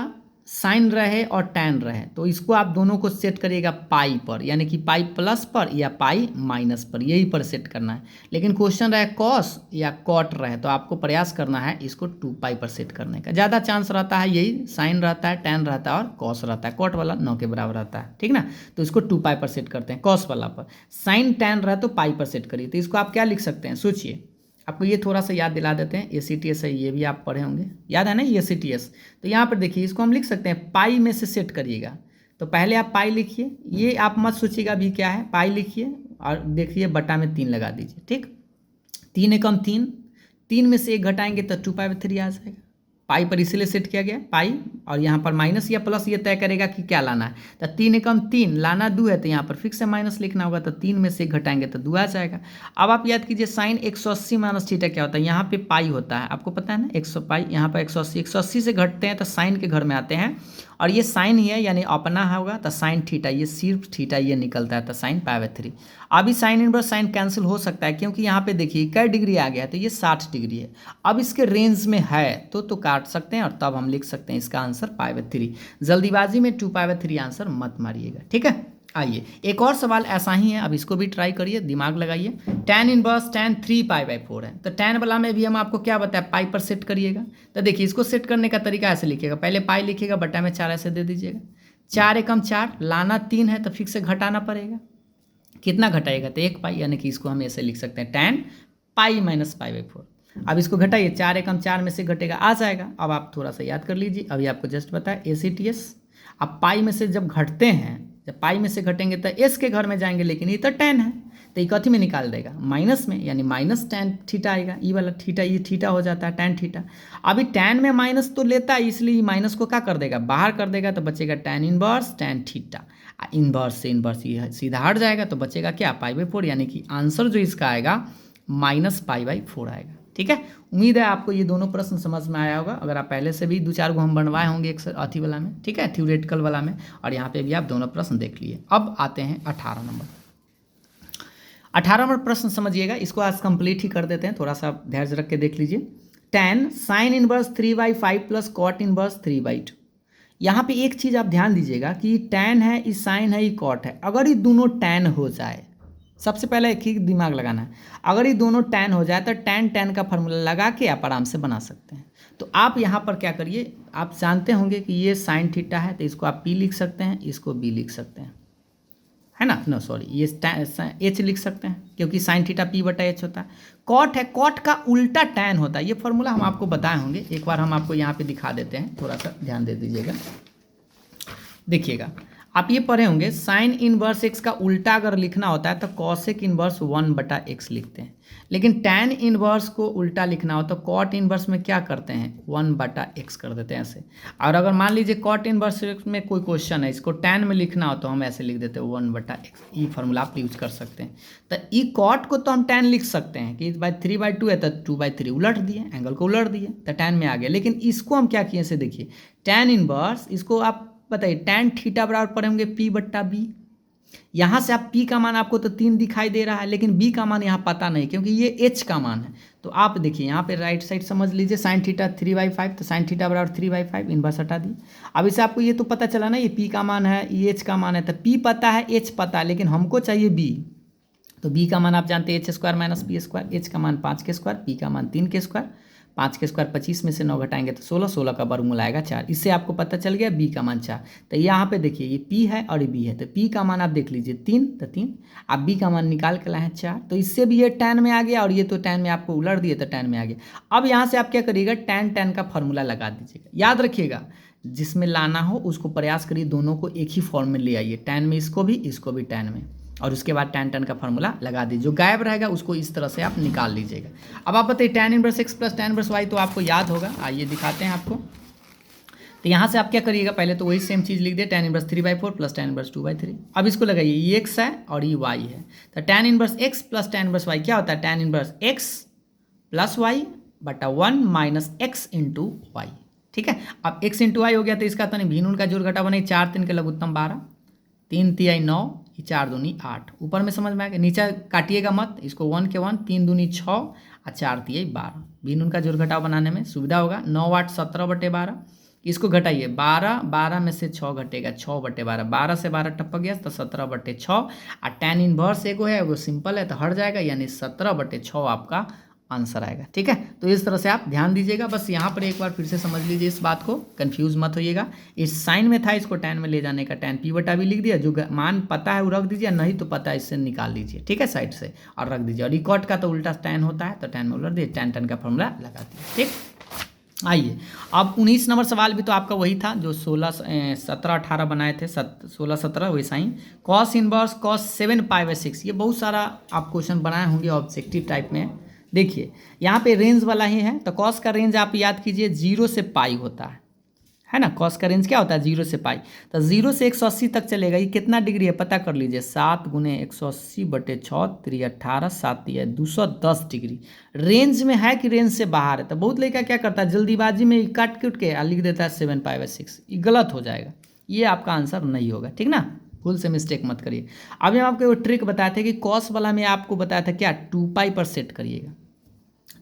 साइन रहे और टैन रहे, तो इसको आप दोनों को सेट करिएगा पाई पर, यानी कि पाई प्लस पर या पाई माइनस पर, यही पर सेट करना है। लेकिन क्वेश्चन रहे कॉस या कॉट रहे तो आपको प्रयास करना है इसको 2π पर सेट करने का, ज़्यादा चांस रहता है, यही साइन रहता है, टैन रहता है और कॉस रहता है, कॉट वाला 9 के बराबर रहता है, ठीक ना, तो इसको 2π पर सेट करते हैं। कॉस वाला पर साइन टैन रहे तो पाई पर सेट करिए, तो इसको आप क्या लिख सकते हैं, सोचिए, आपको ये थोड़ा सा याद दिला देते हैं, ACTS है, ये भी आप पढ़े होंगे, याद है ना ACTS। तो यहाँ पर देखिए इसको हम लिख सकते हैं, पाई में से सेट करिएगा, तो पहले आप पाई लिखिए, ये आप मत सोचिएगा अभी क्या है, पाई लिखिए और देखिए बटा में 3 लगा दीजिए, ठीक, 3 एकम 3, 3 में से 1 घटाएंगे तो 2π/3 आ जाएगा, पाई पर इसीलिए सेट किया गया पाई, और यहाँ पर माइनस या प्लस ये तय करेगा कि क्या लाना है, तो 3 एकम 3 लाना 2 है, तो यहाँ पर फिक्स से माइनस लिखना होगा, तो 3 में से 1 घटाएंगे तो 2 आ जाएगा। अब आप याद कीजिए साइन 180 माइनस थीटा क्या होता है, यहाँ पे पाई होता है, आपको पता है ना, 100 पाई, यहाँ पर 180 से घटते हैं तो साइन के घर में आते हैं, और ये साइन ही है यानी अपना होगा, तो साइन थीटा, ये सिर्फ थीटा ये निकलता है, तो साइन π/3। अभी साइन इनवर्स साइन कैंसिल हो सकता है, क्योंकि यहाँ पे देखिए क्या डिग्री आ गया है, तो ये 60 डिग्री है, अब इसके रेंज में है तो काट सकते हैं, और तब हम लिख सकते हैं इसका आंसर π/3। जल्दीबाजी में 2π/3 आंसर मत मारिएगा, ठीक है। आइए एक और सवाल ऐसा ही है, अब इसको भी ट्राई करिए, दिमाग लगाइए। tan इनवर्स tan 3π/4 है, तो tan वाला में भी हम आपको क्या बताया, पाई पर सेट करिएगा। तो देखिए इसको सेट करने का तरीका ऐसे लिखिएगा, पहले पाई लिखिएगा, बटा में 4 ऐसे दे दीजिएगा, 4 एकम 4 लाना 3 है तो फिक्स से घटाना पड़ेगा, कितना घटाएगा, तो 1 पाई, यानी कि इसको हम ऐसे लिख सकते हैं tan पाई माइनस π/4। अब इसको घटाइए, 4 एकम 4 में से घटेगा, आ जाएगा। अब आप थोड़ा सा याद कर लीजिए, अभी आपको जस्ट बताया ACTS। अब पाई में से जब घटते हैं, जब पाई में से घटेंगे तो एस के घर में जाएंगे, लेकिन ये तो tan है, तो ये कथी में निकाल देगा, माइनस में, यानी माइनस tan थीटा आएगा, ये वाला थीटा ये थीटा हो जाता है tan थीटा। अभी tan में माइनस तो लेता है, इसलिए माइनस को क्या कर देगा, बाहर कर देगा, तो बचेगा tan inverse tan theta, inverse से इनवर्स ये सीधा हट जाएगा, तो बचेगा क्या, π/4, यानी कि आंसर जो इसका आएगा -π/4 आएगा, ठीक है। उम्मीद है आपको ये दोनों प्रश्न समझ में आया होगा, अगर आप पहले से भी 2-4 गो हम बनवाए होंगे एक अथी वाला में, ठीक है, थ्योरेटिकल वाला में, और यहाँ पे भी आप दोनों प्रश्न देख लिए। अब आते हैं 18 नंबर। 18 नंबर प्रश्न समझिएगा, इसको आज कंप्लीट ही कर देते हैं, थोड़ा सा धैर्य रख के देख लीजिए। tan sin inverse 3/5 plus cot inverse 3/2। यहाँ पे एक चीज़ आप ध्यान दीजिएगा कि tan है, ये साइन है, ये कॉट है, अगर ये दोनों tan हो जाए, सबसे पहले एक ही दिमाग लगाना है, अगर ये दोनों tan हो जाए तो tan का फार्मूला लगा के आप आराम से बना सकते हैं। तो आप यहाँ पर क्या करिए, आप जानते होंगे कि ये साइन थीटा है, तो इसको आप P लिख सकते हैं, इसको B लिख सकते हैं, है ना, नो सॉरी, ये H लिख सकते हैं, क्योंकि साइन थीटा P/H होता है। कॉट है, कॉट का उल्टा tan होता है, ये फॉर्मूला हम आपको बताए होंगे, एक बार हम आपको यहाँ पे दिखा देते हैं, थोड़ा सा ध्यान दे दीजिएगा, देखिएगा। आप ये पढ़े होंगे साइन इनवर्स एक्स का उल्टा अगर लिखना होता है तो कॉसेक इनवर्स 1/x लिखते हैं, लेकिन टैन इनवर्स को उल्टा लिखना हो तो कॉट इनवर्स में क्या करते हैं 1/x कर देते हैं ऐसे। और अगर मान लीजिए कॉट इनवर्स में कोई क्वेश्चन है इसको टैन में लिखना हो तो हम ऐसे लिख देते हैं 1/x। ये फार्मूला आप यूज कर सकते हैं। तो ई कॉट को तो हम टैन लिख सकते हैं कि 3/2 है तो 2/3 उलट दिए, एंगल को उलट दिए तो टैन में आ गया। लेकिन इसको हम क्या किए इसे देखिए टैन इनवर्स, इसको आप बताइए टैन थीटा बराबर पढ़ेंगे P/B। यहाँ से आप P का मान आपको तो 3 दिखाई दे रहा है, लेकिन B का मान यहाँ पता नहीं क्योंकि ये H का मान है। तो आप देखिए यहाँ पे राइट साइड समझ लीजिए साइन थीटा 3/5, तो साइन थीटा बराबर 3/5 इनवर्स हटा दिए। अब इससे आपको ये तो पता चला ना ये P का मान है ये H का मान है, तो P पता है H पता है, लेकिन हमको चाहिए B। तो B का मान आप जानते हैं H² - P², H का मान 5 के स्क्वायर, P का मान 3 के स्क्वायर, 5 के स्क्वायर 25 में से 9 घटाएंगे तो 16, 16 का वर्गमूल आएगा 4। इससे आपको पता चल गया B का मान 4। तो यहाँ पे देखिए ये P है और ये B है, तो P का मान आप देख लीजिए 3, तो 3 आप B का मान निकाल के लाए हैं 4। तो इससे भी ये टैन में आ गया और ये तो टैन में आपको उलट दिए तो टैन में आ गया। अब यहाँ से आप क्या करिएगा टैन का फॉर्मूला लगा दीजिएगा। याद रखिएगा जिसमें लाना हो उसको प्रयास करिए दोनों को एक ही फॉर्म में ले आइए, टैन में इसको भी टैन में, और उसके बाद टैन का फार्मूला लगा दीजिए। जो गायब रहेगा उसको इस तरह से आप निकाल लीजिएगा। अब आप बताइए tan inverse x plus tan inverse y तो आपको याद होगा, आइए दिखाते हैं आपको। तो यहाँ से आप क्या करिएगा पहले तो वही सेम चीज़ लिख दिए tan inverse 3/4 plus tan inverse 2/3। अब इसको लगाइए ये एक्स है और ये वाई है, तो tan inverse x plus tan inverse y क्या होता है tan inverse x plus y बटा 1 माइनस एक्स इंटू वाई। ठीक है, अब एक्स इंटू वाई हो गया तो इसका तो नहीं भीन का जोड़ घटा बने 4 3 के लघुत्तम 12, 3 तिहाई 9, 4 दूनी 8। ऊपर में समझ में आ गया, नीचे काटिएगा मत, इसको 1 के 1, 3 दूनी 6 और 4 तिहाई 12। भीन का जोड़ घटाव बनाने में सुविधा होगा। 9 8 17/12, इसको घटाइए 12 में से 6 घटेगा 6/12, 12 से 12 टपक गया तो 17/6। और टैन इनवर्स एगो है एगो सिंपल है तो हट जाएगा, यानी 17/6 आपका आंसर आएगा। ठीक है, तो इस तरह से आप ध्यान दीजिएगा। बस यहाँ पर एक बार फिर से समझ लीजिए इस बात को, कंफ्यूज मत होइएगा। इस साइन में था इसको टैन में ले जाने का, टैन P/B लिख दिया, जो मान पता है वो रख दीजिए, नहीं तो पता है इससे निकाल लीजिए। ठीक है, साइड से और रख दीजिए। और रिकॉर्ड का तो उल्टा टैन होता है तो टैन में उलट दिए, टैन का फॉर्मूला लगा दिए। ठीक, आइए अब 19 नंबर सवाल भी तो आपका वही था जो 16 17 18 बनाए थे, 16 17 वैसा ही कॉस इनवर्स कॉस 7π/6। ये बहुत सारा आप क्वेश्चन बनाए होंगे ऑब्जेक्टिव टाइप में। देखिए यहाँ पे रेंज वाला ही है, तो कॉस का रेंज आप याद कीजिए 0 से पाई होता है ना। कॉस का रेंज क्या होता है 0 से पाई, तो 0 से 180 तक चलेगा। ये कितना डिग्री है पता कर लीजिए, 7 × 180/6 3 18 7 210 डिग्री। रेंज में है कि रेंज से बाहर है। तो बहुत लड़का क्या करता है जल्दीबाजी में काट कूट के लिख देता है 7π/6, ये गलत हो जाएगा, ये आपका आंसर नहीं होगा। ठीक ना, भूल से मिस्टेक मत करिए। अभी हम आपको एक ट्रिक बताए थे कि कॉस वाला में आपको बताया था क्या 2π पर सेट करिएगा।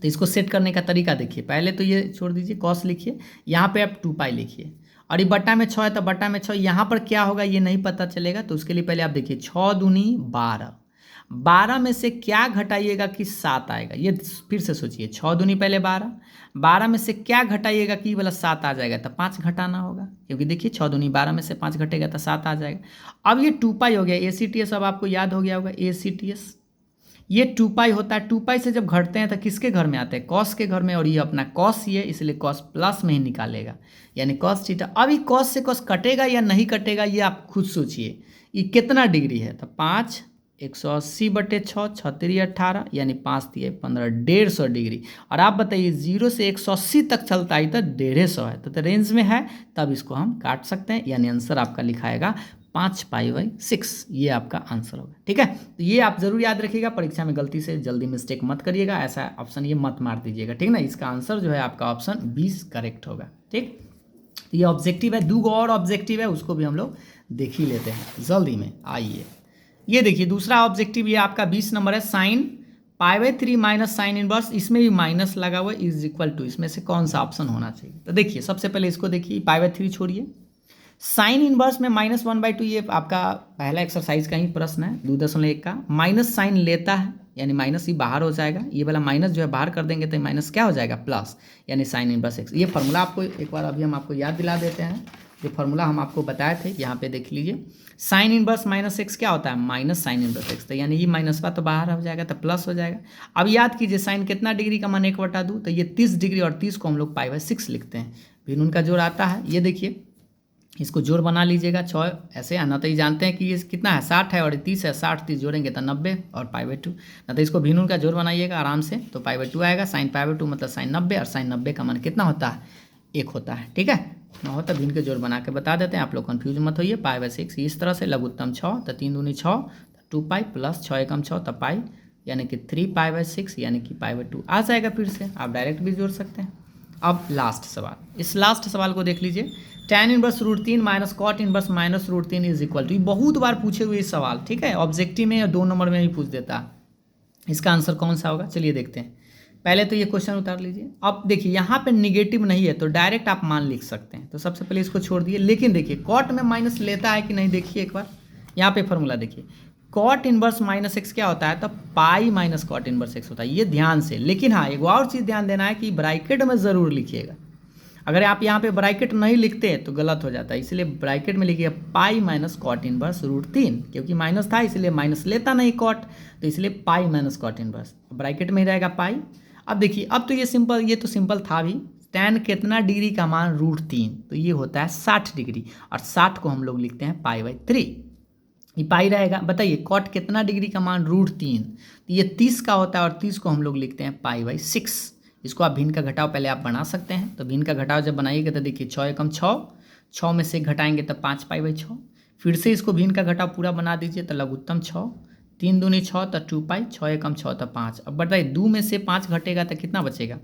तो इसको सेट करने का तरीका देखिए, पहले तो ये छोड़ दीजिए कॉस लिखिए, यहाँ पे आप 2π लिखिए, और ये बट्टा में 6 है तो बट्टा में 6, यहाँ पर क्या होगा ये नहीं पता चलेगा। तो उसके लिए पहले आप देखिए 6 दूनी 12, 12 में से क्या घटाइएगा कि 7 आएगा। ये फिर से सोचिए 6 दूनी पहले 12, 12 में से क्या घटाइएगा कि वाला 7 आ जाएगा, तो 5 घटाना होगा, क्योंकि देखिए 6 दूनी 12 में से 5 घटेगा तो 7 आ जाएगा। अब ये 2π हो गया, ACTS अब आपको याद हो गया होगा ACTS, ये 2π होता है। 2π से जब घटते हैं तो किसके घर में आते हैं कॉस के घर में, और ये अपना कॉस ही है इसलिए कॉस प्लस में ही निकालेगा, यानी कॉस थीटा। अब ये कॉस से कॉस कटेगा या नहीं कटेगा ये आप खुद सोचिए। ये कितना डिग्री है, तो 5 180/6 6 3 18, यानी 5 3 15 150 डिग्री। और आप बताइए 0 से 180 तक चलता है तो 150 है, तो रेंज में है, तब इसको हम काट सकते हैं, यानी आंसर आपका लिखाएगा 5π/6। ये आपका आंसर होगा। ठीक है, तो ये आप जरूर याद रखिएगा, परीक्षा में गलती से जल्दी मिस्टेक मत करिएगा, ऐसा ऑप्शन ये मत मार दीजिएगा। ठीक ना, इसका आंसर जो है आपका ऑप्शन 20 करेक्ट होगा। ठीक, ये ऑब्जेक्टिव है, 2 और ऑब्जेक्टिव है, उसको भी हम लोग देख ही लेते हैं जल्दी में। आइए ये देखिए दूसरा ऑब्जेक्टिव ये आपका 20 नंबर है, साइन π/3 माइनस साइन इनवर्स, इसमें भी माइनस लगा हुआ है, इज इक्वल टू, इसमें से कौन सा ऑप्शन होना चाहिए। तो देखिए सबसे पहले इसको देखिए π/3 छोड़िए, साइन इनवर्स में -1/2, ये आपका पहला एक्सरसाइज का ही प्रश्न है 2.1 का। माइनस साइन लेता है यानी माइनस ही बाहर हो जाएगा, ये वाला माइनस जो है बाहर कर देंगे तो माइनस क्या हो जाएगा प्लस, यानी साइन इनवर्स एक्स। ये फार्मूला आपको एक बार अभी हम आपको याद दिला देते हैं, जो फार्मूला हम आपको बताए थे, यहाँ पे देख लीजिए। साइन इनवर्स -x क्या होता है माइनस साइन इनवर्स एक्स, तो यानी ये माइनस का तो बाहर हो जाएगा तो प्लस हो जाएगा। अब याद कीजिए साइन कितना डिग्री का मान 1/2, तो ये 30 डिग्री, और 30 को हम लोग π/6 लिखते हैं, फिर उनका जोड़ आता है। ये देखिए इसको जोड़ बना लीजिएगा 6 ऐसे, ना तो ये जानते हैं कि ये कितना है 60 है और 30 है, 60 30 जोड़ेंगे तो 90 और π/2, ना तो इसको भिन्न का जोड़ बनाइएगा आराम से, तो π/2 आएगा। साइन π/2 मतलब साइन 90, और साइन 90 का मान कितना होता है 1 होता है। ठीक है, ना होता भिन्न के जोड़ बना के बता देते हैं, आप लोग कन्फ्यूज मत होइए। π/6 इस तरह से, लघुत्तम 6 तो 3 दूनी 6 तो 2π प्लस 6 एकम 6 तो पाई, यानी कि 3π/6 यानी कि π/2 आ जाएगा। फिर से आप डायरेक्ट भी जोड़ सकते हैं। अब लास्ट सवाल, इस लास्ट सवाल को देख लीजिए। tan inverse √3 minus cot inverse minus √3 is equal to, बहुत बार पूछे हुए सवाल, ठीक है, ऑब्जेक्टिव में या 2 नंबर में भी पूछ देता है। इसका आंसर कौन सा होगा, चलिए देखते हैं। पहले तो ये क्वेश्चन उतार लीजिए। अब देखिए यहाँ पे निगेटिव नहीं है तो डायरेक्ट आप मान लिख सकते हैं, तो सबसे पहले इसको छोड़ दिए। लेकिन देखिए कॉट में माइनस लेता है कि नहीं, देखिए एक बार यहाँ पे फॉर्मूला देखिए, कॉट इनवर्स माइनस एक्स क्या होता है, तो pi minus cot inverse x होता है, ये ध्यान से। लेकिन हाँ, एक और चीज़ ध्यान देना है कि ब्रैकेट में ज़रूर लिखिएगा। अगर आप यहाँ पे ब्रैकेट नहीं लिखते तो गलत हो जाता है, इसलिए ब्रैकेट में लिखिए पाई माइनस कॉट इनवर्स √3, क्योंकि माइनस था इसलिए माइनस लेता नहीं कॉट, तो इसलिए pi minus cot inverse, bracket में ही रहेगा पाई। अब देखिए, अब तो ये सिंपल, ये तो सिंपल था भी। tan कितना डिग्री का मान √3, तो ये होता है 60 डिग्री, और 60 को हम लोग लिखते हैं π/3, ये पाई रहेगा। बताइए कॉट कितना डिग्री का मान √3, तो ये 30 का होता है, और 30 को हम लोग लिखते हैं π/6। इसको आप भिन्न का घटाव पहले आप बना सकते हैं, तो भिन्न का घटाव जब बनाइएगा तो देखिए 6 एकम 6, 6 में से घटाएंगे तो 5 π/6। फिर से इसको भिन्न का घटाव पूरा बना दीजिए, तो लघुत्तम 6, 3 दूनी 6 तो 2π, 6 एकम 6 तो 5। अब बताइए 2 में से 5 घटेगा तो कितना बचेगा,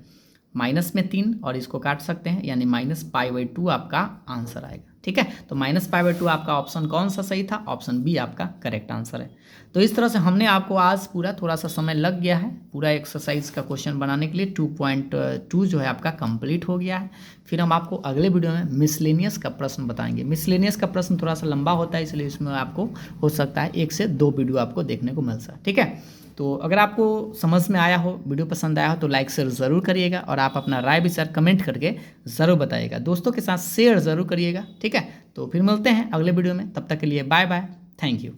माइनस में 3, और इसको काट सकते हैं, यानी माइनस π/2 आपका आंसर आएगा। ठीक है, तो माइनस π/2 आपका ऑप्शन कौन सा सही था, ऑप्शन बी आपका करेक्ट आंसर है। तो इस तरह से हमने आपको आज पूरा, थोड़ा सा समय लग गया है पूरा एक्सरसाइज का क्वेश्चन बनाने के लिए। 2.2 जो है आपका कंप्लीट हो गया है। फिर हम आपको अगले वीडियो में मिसलेनियस का प्रश्न बताएंगे। मिसलेनियस का प्रश्न थोड़ा सा लंबा होता है, इसलिए इसमें आपको हो सकता है 1 से 2 वीडियो आपको देखने को मिल सकता है। ठीक है, तो अगर आपको समझ में आया हो, वीडियो पसंद आया हो, तो लाइक शेयर ज़रूर करिएगा, और आप अपना राय विचार कमेंट करके ज़रूर बताइएगा। दोस्तों के साथ शेयर ज़रूर करिएगा। ठीक है, तो फिर मिलते हैं अगले वीडियो में, तब तक के लिए बाय बाय, थैंक यू।